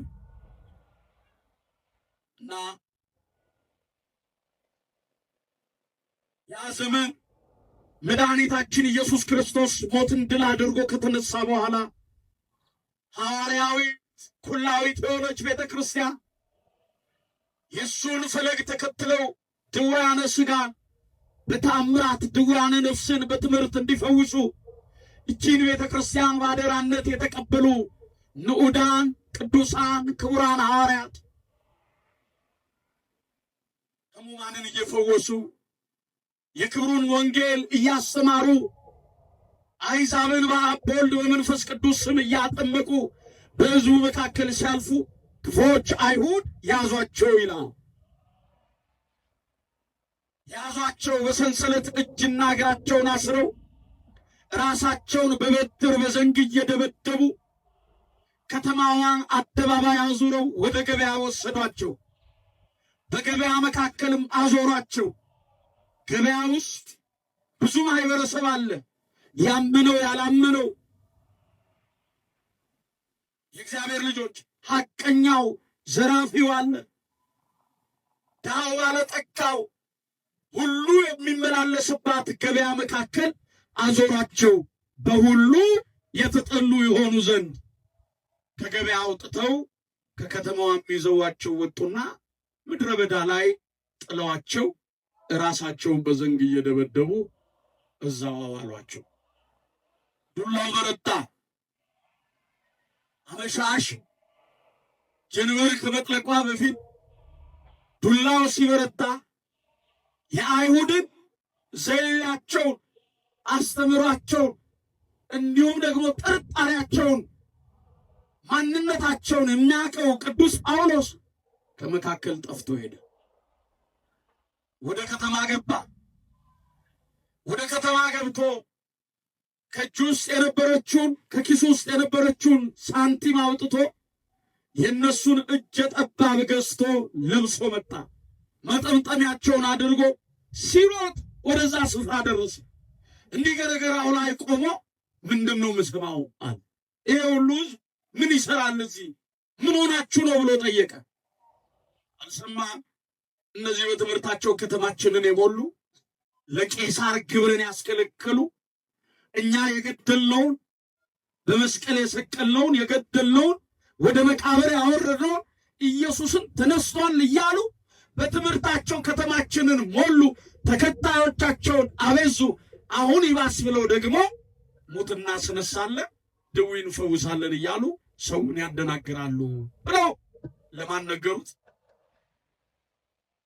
እና ያ ዘመን መድኃኒታችን ኢየሱስ ክርስቶስ ሞትን ድል አድርጎ ከተነሳ በኋላ ሐዋርያዊ ኩላዊት የሆነች ቤተ ክርስቲያን የእሱን ፈለግ ተከትለው ድውያነ ሥጋን በታምራት ድውያነ ነፍስን በትምህርት እንዲፈውሱ ይህችን ቤተ ክርስቲያን ባደራነት የተቀበሉ ንዑዳን ቅዱሳን ክቡራን ሐዋርያት ሕሙማንን እየፈወሱ የክብሩን ወንጌል እያስተማሩ አሕዛብን በአብ በወልድ በመንፈስ ቅዱስ ስም እያጠመቁ በሕዝቡ መካከል ሲያልፉ ክፉዎች አይሁድ ያዟቸው ይላል። ያዟቸው፣ በሰንሰለት እጅና እግራቸውን አስረው ራሳቸውን በበትር በዘንግ እየደበደቡ ከተማዋን አደባባይ አዙረው ወደ ገበያ ወሰዷቸው። በገበያ መካከልም አዞሯቸው። ገበያ ውስጥ ብዙ ማህበረሰብ አለ፣ ያመነው ያላመነው። የእግዚአብሔር ልጆች ሐቀኛው ዘራፊው አለ፣ ድሃው ባለጠጋው ሁሉ የሚመላለስባት ገበያ መካከል አዞሯቸው። በሁሉ የተጠሉ የሆኑ ዘንድ ከገበያ አውጥተው ከከተማዋም ይዘዋቸው ወጡና ምድረ በዳ ላይ ጥለዋቸው ራሳቸውን በዘንግ እየደበደቡ እዛው አዋሏቸው። ዱላው በረታ። አመሻሽ ጀንበር ከመጥለቋ በፊት ዱላው ሲበረታ የአይሁድን ዘይቤያቸውን፣ አስተምሯቸውን እንዲሁም ደግሞ ጥርጣሬያቸውን፣ ማንነታቸውን የሚያውቀው ቅዱስ ጳውሎስ ከመካከል ጠፍቶ ሄደ። ወደ ከተማ ገባ። ወደ ከተማ ገብቶ ከእጁ ውስጥ የነበረችውን ከኪሱ ውስጥ የነበረችውን ሳንቲም አውጥቶ የእነሱን እጀ ጠባብ ገዝቶ ለብሶ መጣ። መጠምጠሚያቸውን አድርጎ ሲሮጥ ወደዛ ስፍራ ደረሰ። እንዲህ ገረገራው ላይ ቆሞ ምንድን ነው የምሰማው አለ። ይሄ ሁሉ ምን ይሰራል እዚህ? ምን ሆናችሁ ነው ብሎ ጠየቀ። አልሰማህም? እነዚህ በትምህርታቸው ከተማችንን የሞሉ ለቄሳር ግብርን ያስከለከሉ እኛ የገደልነውን በመስቀል የሰቀልነውን የገደልነውን ወደ መቃብር ያወረድነውን ኢየሱስን ተነስቷል እያሉ በትምህርታቸው ከተማችንን ሞሉ፣ ተከታዮቻቸውን አበዙ። አሁን ይባስ ብለው ደግሞ ሞት እናስነሳለን፣ ድውይ እንፈውሳለን እያሉ ሰውን ያደናግራሉ ብለው ለማን ነገሩት?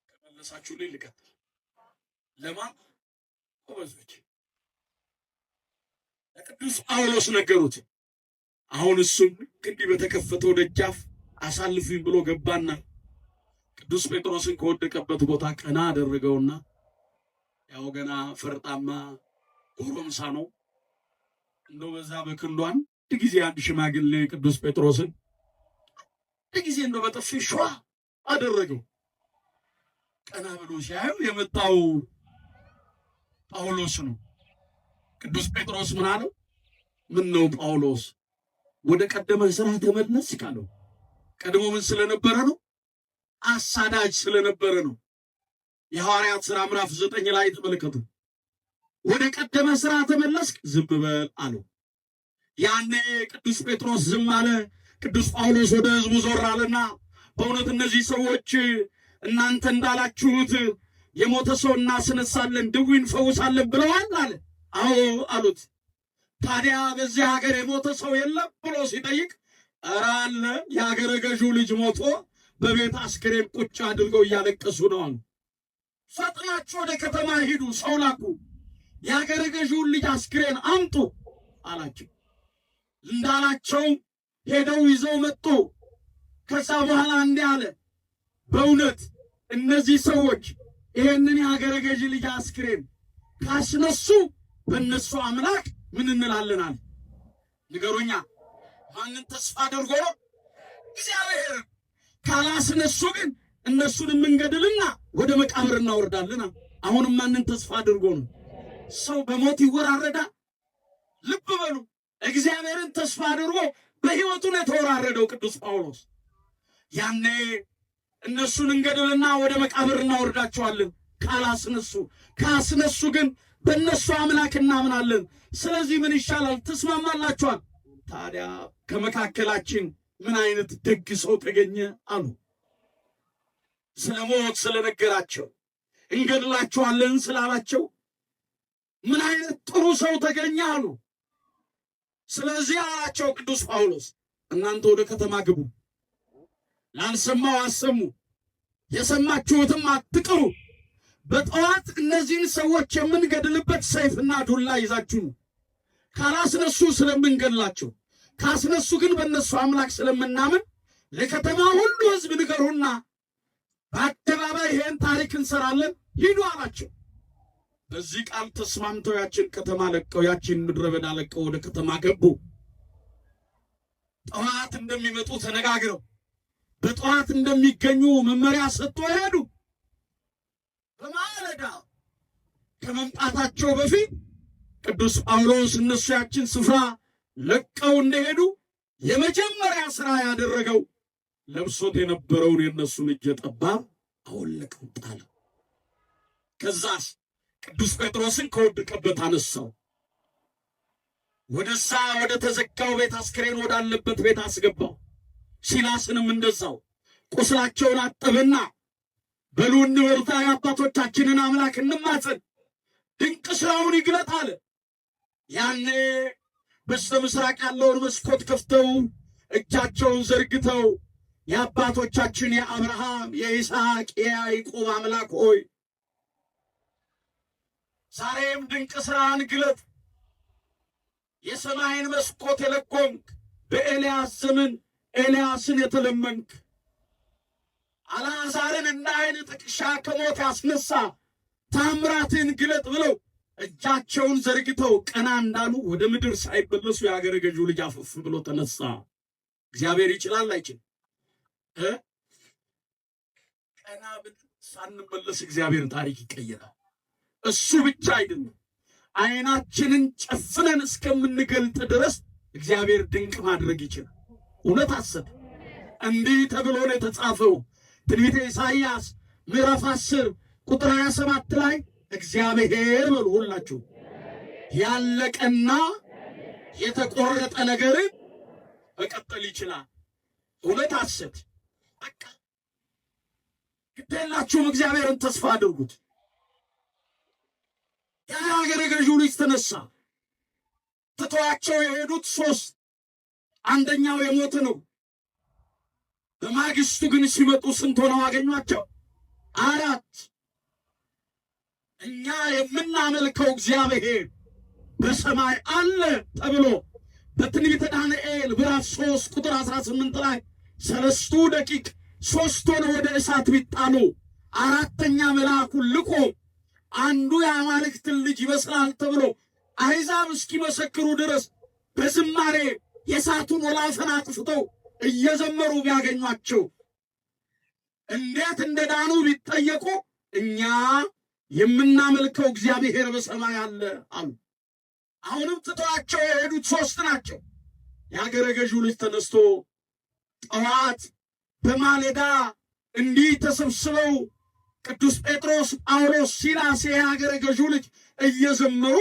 ከመለሳችሁ ላይ ልቀጥል። ለማን? ጎበዞች ለቅዱስ ጳውሎስ ነገሩት። አሁን እሱም እንዲህ በተከፈተው ደጃፍ አሳልፉኝ ብሎ ገባና ቅዱስ ጴጥሮስን ከወደቀበት ቦታ ቀና አደረገውና ያው ገና ፈርጣማ ጎረምሳ ነው። እንደው በዛ በክንዱ አንድ ጊዜ አንድ ሽማግሌ ቅዱስ ጴጥሮስን አንድ ጊዜ እንደው በጥፊ ሸዋ አደረገው። ቀና ብሎ ሲያየው የመጣው ጳውሎስ ነው። ቅዱስ ጴጥሮስ ምን አለው? ምን ነው ጳውሎስ ወደ ቀደመ ስራ ተመለስ ካለው ቀድሞ ምን ስለነበረ ነው? አሳዳጅ ስለነበረ ነው። የሐዋርያት ሥራ ምዕራፍ 9 ላይ ተመልከቱ። ወደ ቀደመ ስራ ተመለስክ፣ ዝም በል አለው። ያኔ ቅዱስ ጴጥሮስ ዝም አለ። ቅዱስ ጳውሎስ ወደ ሕዝቡ ዞር አለና በእውነት እነዚህ ሰዎች እናንተ እንዳላችሁት የሞተ ሰው እናስነሳለን፣ ድውይ እንፈውሳለን ብለዋል አለ። አዎ አሉት። ታዲያ በዚህ ሀገር የሞተ ሰው የለም ብሎ ሲጠይቅ ኧረ አለ፣ የሀገረ ገዢው ልጅ ሞቶ በቤት አስክሬን ቁጭ አድርገው እያለቀሱ ነው አሉ። ፈጥናችሁ ወደ ከተማ ሂዱ፣ ሰው ላኩ፣ የሀገረ ገዢውን ልጅ አስክሬን አምጡ አላቸው። እንዳላቸው ሄደው ይዘው መጡ። ከዛ በኋላ እንዲህ አለ፣ በእውነት እነዚህ ሰዎች ይሄንን የሀገረ ገዢ ልጅ አስክሬን ካስነሱ በእነሱ አምላክ ምን እንላለናል? ንገሩኛ። ማንን ተስፋ አድርጎ ነው? እግዚአብሔር። ካላስነሱ ግን እነሱን የምንገድልና ወደ መቃብር እናወርዳለን። አሁንም ማንን ተስፋ አድርጎ ነው? ሰው በሞት ይወራረዳል። ልብ በሉ። እግዚአብሔርን ተስፋ አድርጎ በሕይወቱ ነው የተወራረደው ቅዱስ ጳውሎስ። ያኔ እነሱን እንገድልና ወደ መቃብር እናወርዳቸዋለን ካላስነሱ። ካስነሱ ግን በእነሱ አምላክ እናምናለን። ስለዚህ ምን ይሻላል? ትስማማላችኋል? ታዲያ ከመካከላችን ምን አይነት ደግ ሰው ተገኘ አሉ። ስለ ሞት ስለነገራቸው፣ እንገድላቸዋለን ስላላቸው ምን አይነት ጥሩ ሰው ተገኘ አሉ። ስለዚህ አላቸው ቅዱስ ጳውሎስ፣ እናንተ ወደ ከተማ ግቡ፣ ላልሰማው አሰሙ፣ የሰማችሁትም አትቅሩ። በጠዋት እነዚህን ሰዎች የምንገድልበት ሰይፍና ዱላ ይዛችሁ ነው። ካላስነሱ ስለምንገድላቸው፣ ካስነሱ ግን በእነሱ አምላክ ስለምናምን ለከተማ ሁሉ ሕዝብ ንገሩና በአደባባይ ይሄን ታሪክ እንሰራለን ሂዱ አላቸው። በዚህ ቃል ተስማምተው ያችን ከተማ ለቀው ያችን ምድረ በዳ ለቀው ወደ ከተማ ገቡ። ጠዋት እንደሚመጡ ተነጋግረው በጠዋት እንደሚገኙ መመሪያ ሰጥቶ ሄዱ። በማለዳ ከመምጣታቸው በፊት ቅዱስ ጳውሎስ እነሱ ያችን ስፍራ ለቀው እንደሄዱ የመጀመሪያ ሥራ ያደረገው ለብሶት የነበረውን የእነሱን እጀ ጠባብ አወለቀው፣ ጣለው። ከዛስ ቅዱስ ጴጥሮስን ከወደቀበት አነሳው። ወደዛ ወደ ተዘጋው ቤት አስክሬን ወዳለበት ቤት አስገባው። ሲላስንም እንደዛው ቁስላቸውን አጠበና በሉ እንበርታ፣ የአባቶቻችንን አምላክ እንማጸን፣ ድንቅ ሥራውን ይግለጥ አለ። ያኔ በስተ ምስራቅ ያለውን መስኮት ከፍተው እጃቸውን ዘርግተው የአባቶቻችን የአብርሃም የይስሐቅ የያዕቆብ አምላክ ሆይ ዛሬም ድንቅ ሥራን ግለጥ፣ የሰማይን መስኮት የለጎምክ በኤልያስ ዘመን ኤልያስን የተለመንክ አልዓዛርን እንደ ዓይን ጥቅሻ ከሞት ያስነሳ ታምራትን ግለጥ ብለው እጃቸውን ዘርግተው ቀና እንዳሉ ወደ ምድር ሳይመለሱ የአገረ ገዢው ልጅ አፈፍ ብሎ ተነሳ። እግዚአብሔር ይችላል አይችልም? ቀና ብለን ሳንመለስ እግዚአብሔር ታሪክ ይቀይራል። እሱ ብቻ አይደለም፣ ዓይናችንን ጨፍነን እስከምንገልጥ ድረስ እግዚአብሔር ድንቅ ማድረግ ይችላል። እውነት አሰብ እንዲህ ተብሎ ነው የተጻፈው ትንቢተ ኢሳይያስ ምዕራፍ 10 ቁጥር 27 ላይ እግዚአብሔር በሉ ሁላችሁ ያለቀና የተቆረጠ ነገርን መቀጠል ይችላል። እውነት አሰብ በቃ ግዴላችሁም እግዚአብሔርን ተስፋ አድርጉት። የአገረ ገዢው ልጅ ተነሳ። ትተዋቸው የሄዱት 3፣ አንደኛው የሞተ ነው። በማግስቱ ግን ሲመጡ ስንት ሆነው አገኟቸው? 4። እኛ የምናመልከው እግዚአብሔር በሰማይ አለ ተብሎ በትንቢተ ዳንኤል ምዕራፍ 3 ቁጥር 18 ላይ 3 ደቂቅ 3 ሆነው ወደ እሳት ቢጣሉ 4ተኛ መልአኩን ልኮ አንዱ የአማልክትን ልጅ ይመስላል ተብሎ አሕዛብ እስኪመሰክሩ ድረስ በዝማሬ የእሳቱን ወላፈን አጥፍተው እየዘመሩ ቢያገኟቸው እንዴት እንደዳኑ ቢጠየቁ እኛ የምናመልከው እግዚአብሔር በሰማይ አለ አሉ። አሁንም ትተዋቸው የሄዱት 3 ናቸው። የአገረ ገዢው ልጅ ተነስቶ ጠዋት በማለዳ እንዲህ ተሰብስበው ቅዱስ ጴጥሮስ፣ ጳውሎስ፣ ሲላስ የአገረ ገዢው ልጅ እየዘመሩ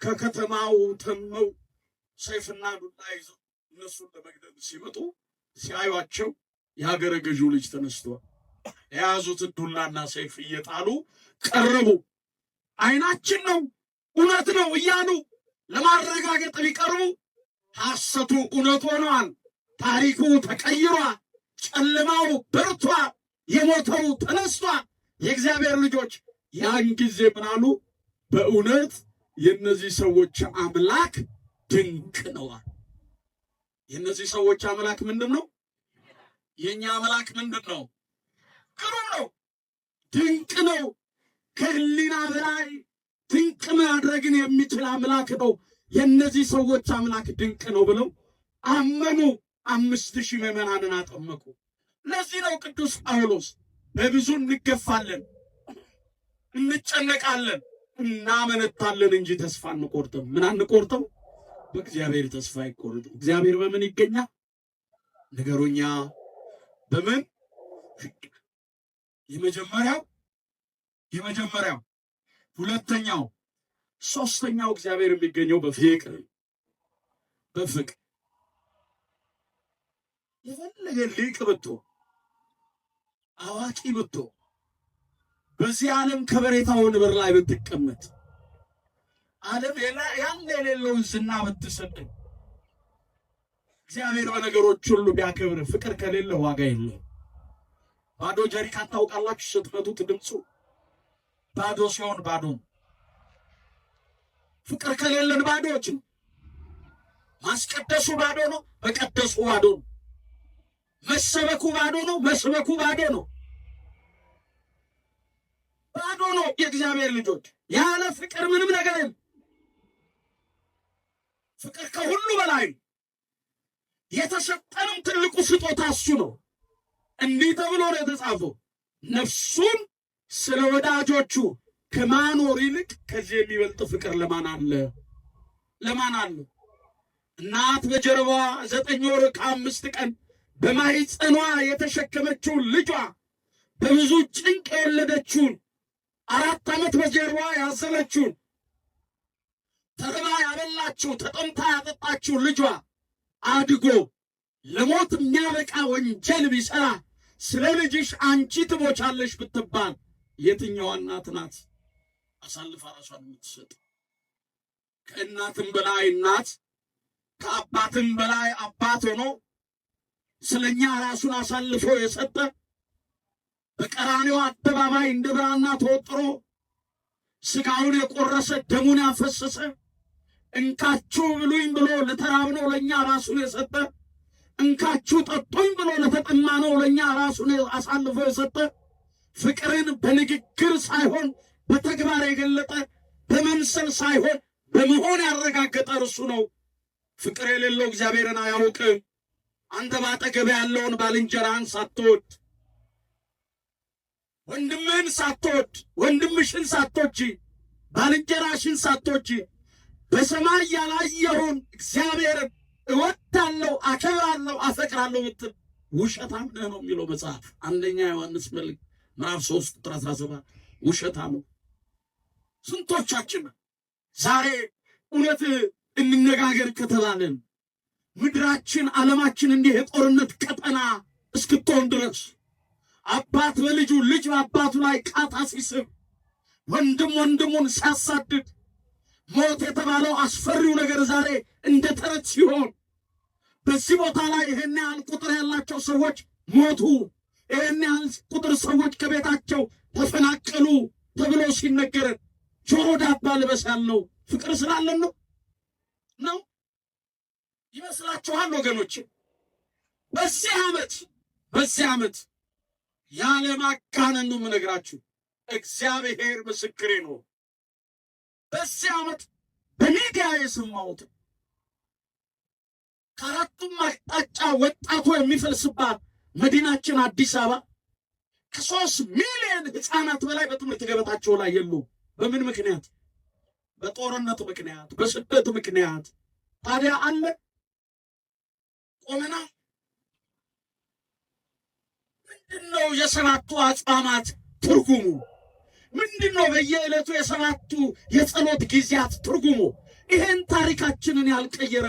ከከተማው ተመው ሰይፍና ዱላ ይዘው እነሱን ለመግደል ሲመጡ ሲያዩአቸው የአገረ ገዢው ልጅ ተነስቷል። የያዙትን ዱላና ሰይፍ እየጣሉ ቀረቡ። ዓይናችን ነው እውነት ነው እያሉ ለማረጋገጥ ቢቀርቡ ሐሰቱ እውነት ሆኗል። ታሪኩ ተቀይሯል። ጨለማው በርቷል። የሞተው ተነስቷል። የእግዚአብሔር ልጆች ያን ጊዜ ምን አሉ? በእውነት የእነዚህ ሰዎች አምላክ ድንቅ ነዋል። የእነዚህ ሰዎች አምላክ ምንድን ነው? የእኛ አምላክ ምንድን ነው? ግሩም ነው፣ ድንቅ ነው። ከህሊና በላይ ድንቅ ማድረግን የሚችል አምላክ ነው። የእነዚህ ሰዎች አምላክ ድንቅ ነው ብለው አመኑ። 5000 ምዕመናንን አጠመቁ። ለዚህ ነው ቅዱስ ጳውሎስ በብዙ እንገፋለን፣ እንጨነቃለን፣ እናመነታለን እንጂ ተስፋ አንቆርጥም። ምን አንቆርጥም? በእግዚአብሔር ተስፋ አይቆርጥም። እግዚአብሔር በምን ይገኛል? ንገሩኛ። በምን? የመጀመሪያው፣ ሁለተኛው፣ ሶስተኛው እግዚአብሔር የሚገኘው በፍቅር በፍቅር። የፈለገ ሊቅ ብትሆን አዋቂ ብትሆን በዚህ ዓለም ከበሬታው ወንበር ላይ ብትቀመጥ ዓለም ያን የሌለውን ዝና ብትሰጠኝ እግዚአብሔር በነገሮች ሁሉ ቢያከብር ፍቅር ከሌለ ዋጋ የለም። ባዶ ጀሪካን ታውቃላችሁ? ስትመቱት ድምፁ ባዶ ሲሆን ባዶ ነው። ፍቅር ከሌለን ባዶዎች ነው። ማስቀደሱ ባዶ ነው፣ መቀደሱ ባዶ ነው። መሰበኩ ባዶ ነው፣ መስበኩ ባዶ ነው። ባዶ ነው። የእግዚአብሔር ልጆች ያለ ፍቅር ምንም ነገር የለም። ፍቅር ከሁሉ በላይ የተሰጠንም ትልቁ ስጦታ እሱ ነው። እንዲህ ተብሎ ነው የተጻፈው፣ ነፍሱን ስለ ወዳጆቹ ከማኖር ይልቅ ከዚህ የሚበልጥ ፍቅር ለማን አለ? ለማን አለ? እናት በጀርባዋ 9 ወር ከ5 ቀን በማኅፀኗ የተሸከመችውን ልጇ በብዙ ጭንቅ የወለደችውን 4 ዓመት በጀርባዋ ያዘለችውን
ተርባ ያበላችሁ ተጠምታ ያጠጣችሁ ልጇ አድጎ ለሞት የሚያበቃ ወንጀል ቢሰራ ስለ ልጅሽ አንቺ ትሞቻለሽ ብትባል የትኛዋ እናት ናት አሳልፋ ራሷን የምትሰጥ? ከእናትም በላይ እናት ከአባትም በላይ አባት ሆኖ ስለኛ ራሱን አሳልፎ የሰጠ በቀራንዮ አደባባይ እንደ ብራና ተወጥሮ ስጋውን የቆረሰ ደሙን ያፈሰሰ እንካችሁ ብሉኝ ብሎ ለተራብነው ለኛ ራሱን የሰጠ እንካችሁ ጠጡኝ ብሎ ለተጠማነው ለኛ ራሱን አሳልፎ የሰጠ ፍቅርን በንግግር ሳይሆን በተግባር የገለጠ በመምሰል ሳይሆን በመሆን ያረጋገጠ እርሱ ነው። ፍቅር የሌለው እግዚአብሔርን አያውቅም። አንተ ባጠገብህ ያለውን ባልንጀራህን ሳትወድ፣ ወንድምህን ሳትወድ፣ ወንድምሽን ሳትወጂ፣ ባልንጀራሽን ሳትወጂ በሰማይ ያላየውን እግዚአብሔርን እወዳለሁ፣ አከብራለሁ፣ አፈቅራለሁ ምትል ውሸታም ነህ ነው የሚለው መጽሐፍ። አንደኛ ዮሐንስ መልእክት ምዕራፍ 3 ቁጥር 17 ውሸታም ነው። ስንቶቻችን ዛሬ እውነት እንነጋገር ከተባለን ምድራችን ዓለማችን እንዲህ የጦርነት ቀጠና እስክትሆን ድረስ አባት በልጁ ልጅ በአባቱ ላይ ቃታ ሲስብ ወንድም ወንድሙን ሲያሳድድ ሞት የተባለው አስፈሪው ነገር ዛሬ እንደ ተረት ሲሆን በዚህ ቦታ ላይ ይህን ያህል ቁጥር ያላቸው ሰዎች ሞቱ፣ ይህን ያህል ቁጥር ሰዎች ከቤታቸው ተፈናቀሉ ተብሎ ሲነገረን ጆሮ ዳባ ልበስ ያልነው ፍቅር ስላለን ነው ይመስላችኋል ወገኖች? በዚህ ዓመት ያለ ማጋነን ነው የምነግራችሁ፣ እግዚአብሔር ምስክሬ ነው። በዚህ ዓመት በሚዲያ የሰማሁት ከአራቱም አቅጣጫ ወጣቱ የሚፈልስባት መዲናችን አዲስ አበባ ከ3 ሚሊዮን ሕፃናት በላይ በትምህርት ገበታቸው ላይ የሉ። በምን ምክንያት? በጦርነት ምክንያት፣ በስደት ምክንያት። ታዲያ አለ ቆመና ምንድነው የሰባቱ አጽዋማት ትርጉሙ? ምንድነው በየዕለቱ የሰባቱ የጸሎት ጊዜያት ትርጉሙ? ይሄን ታሪካችንን ያልቀየረ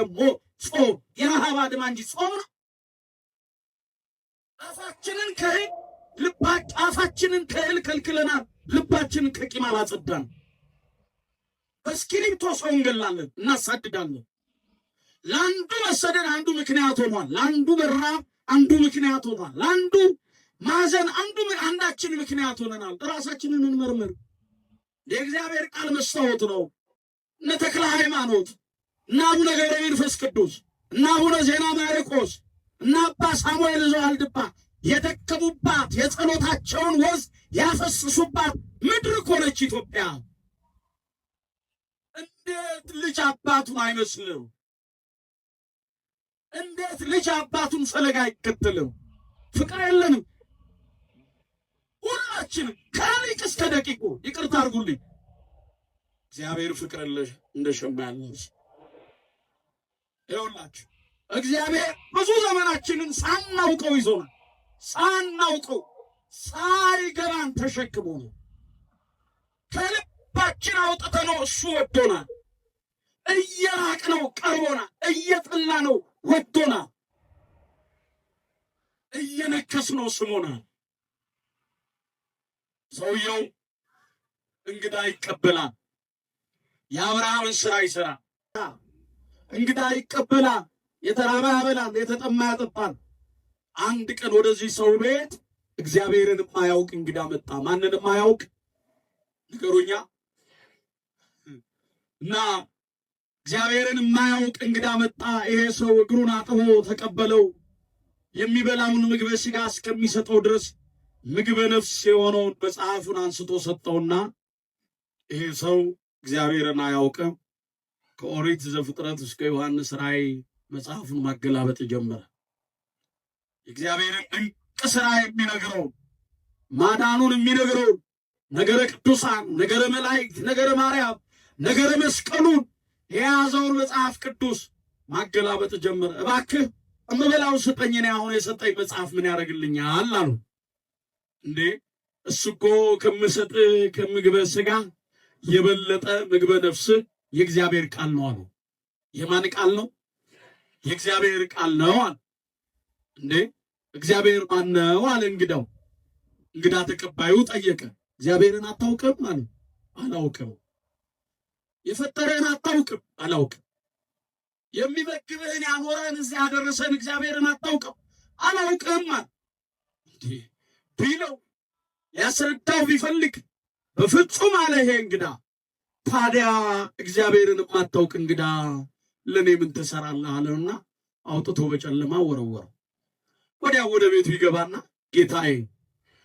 ጾም የረሃብ አድማ እንጂ ጾም ነው? አፋችንን ከእህል ከልክለናል፣ ልባችንን ከቂም አላጸዳን። በእስክሪብቶ ሰው እንገላለን፣ እናሳድዳለን። ለአንዱ መሰደድ አንዱ ምክንያት ሆኗል። ለአንዱ መራብ አንዱ ምክንያት ሆኗል። ለአንዱ ማዘን አንዳችን ምክንያት ሆነናል። ራሳችንን እንመርምር። የእግዚአብሔር ቃል መስታወት ነው። እነ ተክለ ሃይማኖት፣ እነ አቡነ ገብረ መንፈስ ቅዱስ፣ እነ አቡነ ዜና ማርቆስ፣ እነ አባ ሳሙኤል ዘዋልድባ የደከሙባት የጸሎታቸውን ወዝ ያፈስሱባት ምድር እኮ ነች ኢትዮጵያ። እንዴት ልጅ አባቱን አይመስልም? እንዴት ልጅ አባቱን ፈለግ አይከተልም? ፍቅር የለንም ሁላችንም ከሊቅ እስከ ደቂቁ። ይቅርታ አድርጉልኝ፣ እግዚአብሔር ፍቅር እንደ ሸማ ያለች ይኸውላችሁ። እግዚአብሔር ብዙ ዘመናችንን ሳናውቀው ይዞናል። ሳናውቀው ሳይገባን ተሸክሞ ነው። ከልባችን አውጥተነው እሱ ወዶናል። እየራቅነው ቀርቦናል። እየጠላነው ወዶናል። እየነከስነው ስሞናል። ሰውየው እንግዳ ይቀበላል። የአብርሃምን ሥራ ይሠራል። እንግዳ ይቀበላል። የተራበ ያበላል፣ የተጠማ ያጠጣል። አንድ ቀን ወደዚህ ሰው ቤት እግዚአብሔርን የማያውቅ እንግዳ መጣ። ማንን የማያውቅ ንገሩኛ? እና እግዚአብሔርን የማያውቅ እንግዳ መጣ። ይሄ ሰው እግሩን አጥቦ ተቀበለው። የሚበላውን ምግበ ሥጋ እስከሚሰጠው ድረስ ምግበ ነፍስ የሆነውን መጽሐፉን አንስቶ ሰጠውና ይሄ ሰው እግዚአብሔርን አያውቅም። ከኦሪት ዘፍጥረት እስከ ዮሐንስ ራእይ መጽሐፉን ማገላበጥ ጀመረ። እግዚአብሔርን ድንቅ ሥራ የሚነግረውን ማዳኑን የሚነግረውን ነገረ ቅዱሳን፣ ነገረ መላእክት፣ ነገረ ማርያም፣ ነገረ መስቀሉን የያዘውን መጽሐፍ ቅዱስ ማገላበጥ ጀመረ። እባክህ እምበላው ስጠኝ፣ እኔ አሁን የሰጠኝ መጽሐፍ ምን ያደርግልኛል አሉ። እንዴ እሱ እኮ ከምሰጥ ከምግበ ሥጋ የበለጠ ምግበ ነፍስ
የእግዚአብሔር ቃል ነው አሉ። የማን ቃል ነው? የእግዚአብሔር ቃል ነው አሉ። እንዴ እግዚአብሔር ማን ነው አለ እንግዳው። እንግዳ ተቀባዩ ጠየቀ፣ እግዚአብሔርን አታውቅም አለ። አላውቅም። የፈጠረን አታውቅም? አላውቅም። የሚመግብህን ያኖረህን እዚህ ያደረሰን እግዚአብሔርን አታውቅም? አላውቅም አለ። እንዴ ቢለው ያስረዳው ቢፈልግ በፍጹም አለ ይሄ እንግዳ። ታዲያ እግዚአብሔርን የማታውቅ እንግዳ ለእኔ ምን ትሰራለህ አለውና አውጥቶ በጨለማ ወረወረው። ወዲያ ወደ ቤቱ ይገባና ጌታዬ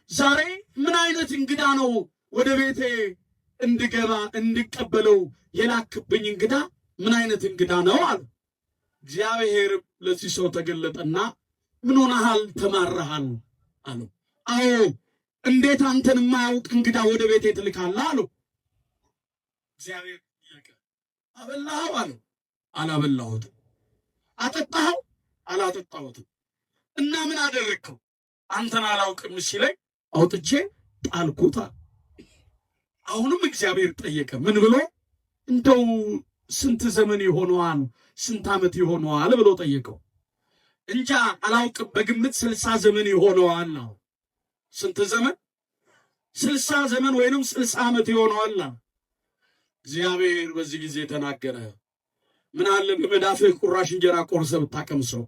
ዛሬ ምን አይነት እንግዳ ነው ወደ ቤቴ እንድገባ እንድቀበለው የላክብኝ እንግዳ ምን አይነት እንግዳ ነው አለ። እግዚአብሔር ለዚህ ሰው ተገለጠና ምን ሆነሃል? ተማረሃል አለው። አዎ እንዴት አንተን የማያውቅ እንግዳ ወደ ቤቴ ትልካለህ አለው። እግዚአብሔር ይልከ አበላኸው አለው። አላበላሁትም። አጠጣኸው? አላጠጣሁትም። እና ምን አደረግከው? አንተን አላውቅም ሲለኝ አውጥቼ ጣልኩት። አሁንም እግዚአብሔር ጠየቀ። ምን ብሎ? እንደው ስንት ዘመን ይሆነዋል? ስንት ዓመት ይሆነዋል ብሎ ጠየቀው። እንጃ አላውቅም፣ በግምት 60 ዘመን ይሆነዋል ነው። ስንት ዘመን? 60 ዘመን ወይንም 60 ዓመት ይሆነዋል። እግዚአብሔር በዚህ ጊዜ ተናገረ። ምን አለ በመዳፍህ ቁራሽ እንጀራ ቆርሰህ ብታቀምሰው፣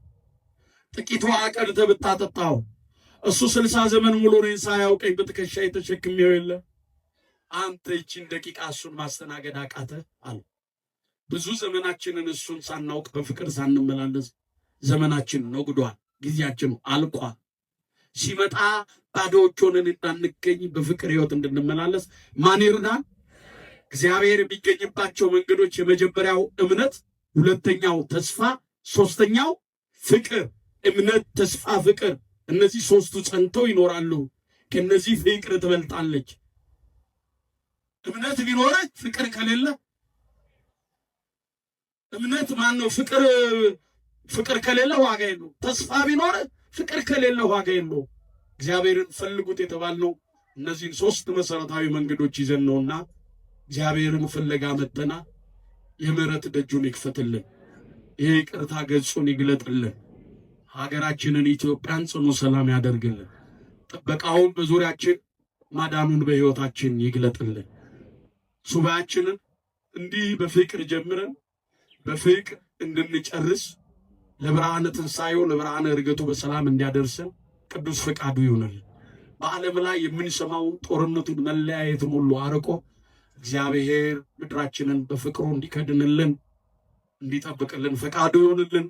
ጥቂት ውሃ ቀድተህ ብታጠጣው፣ እሱ 60 ዘመን ሙሉ እኔን ሳያውቀኝ በትከሻዬ ተሸክሜው የለ አንተ ይህችን ደቂቃ እሱን ማስተናገድ አቃተህ አለ። ብዙ ዘመናችንን እሱን ሳናውቅ በፍቅር ሳንመላለስ ዘመናችን ነጉዷል፣ ጊዜያችን አልቋል። ሲመጣ ባዶዎች ሆነን እንዳንገኝ በፍቅር ሕይወት እንድንመላለስ ማን ይርዳን? እግዚአብሔር የሚገኝባቸው መንገዶች የመጀመሪያው እምነት፣ ሁለተኛው ተስፋ፣ ሶስተኛው ፍቅር። እምነት፣ ተስፋ፣ ፍቅር እነዚህ ሶስቱ ጸንተው ይኖራሉ። ከነዚህ ፍቅር ትበልጣለች። እምነት ቢኖር ፍቅር ከሌለ እምነት ማን ነው? ፍቅር ከሌለ ዋጋ የለው። ተስፋ ቢኖር ፍቅር ከሌለ ዋጋ የለው። እግዚአብሔርን ፈልጉት የተባልነው እነዚህን ሶስት መሰረታዊ መንገዶች ይዘን ነውና እግዚአብሔርን ፍለጋ መጥተና የምህረት ደጁን ይክፈትልን፣ የይቅርታ ገጹን ይግለጥልን፣ ሀገራችንን ኢትዮጵያን ጽኑ ሰላም ያደርግልን፣ ጥበቃውን በዙሪያችን ማዳኑን በሕይወታችን ይግለጥልን። ሱባኤያችንን እንዲህ በፍቅር ጀምረን በፍቅር እንድንጨርስ ለብርሃነ ትንሣኤው ለብርሃነ ዕርገቱ በሰላም እንዲያደርሰን ቅዱስ ፈቃዱ ይሁንልን። በዓለም ላይ የምንሰማው ጦርነቱን መለያየትን ሁሉ አርቆ እግዚአብሔር ምድራችንን በፍቅሩ እንዲከድንልን እንዲጠብቅልን ፈቃዱ ይሁንልን።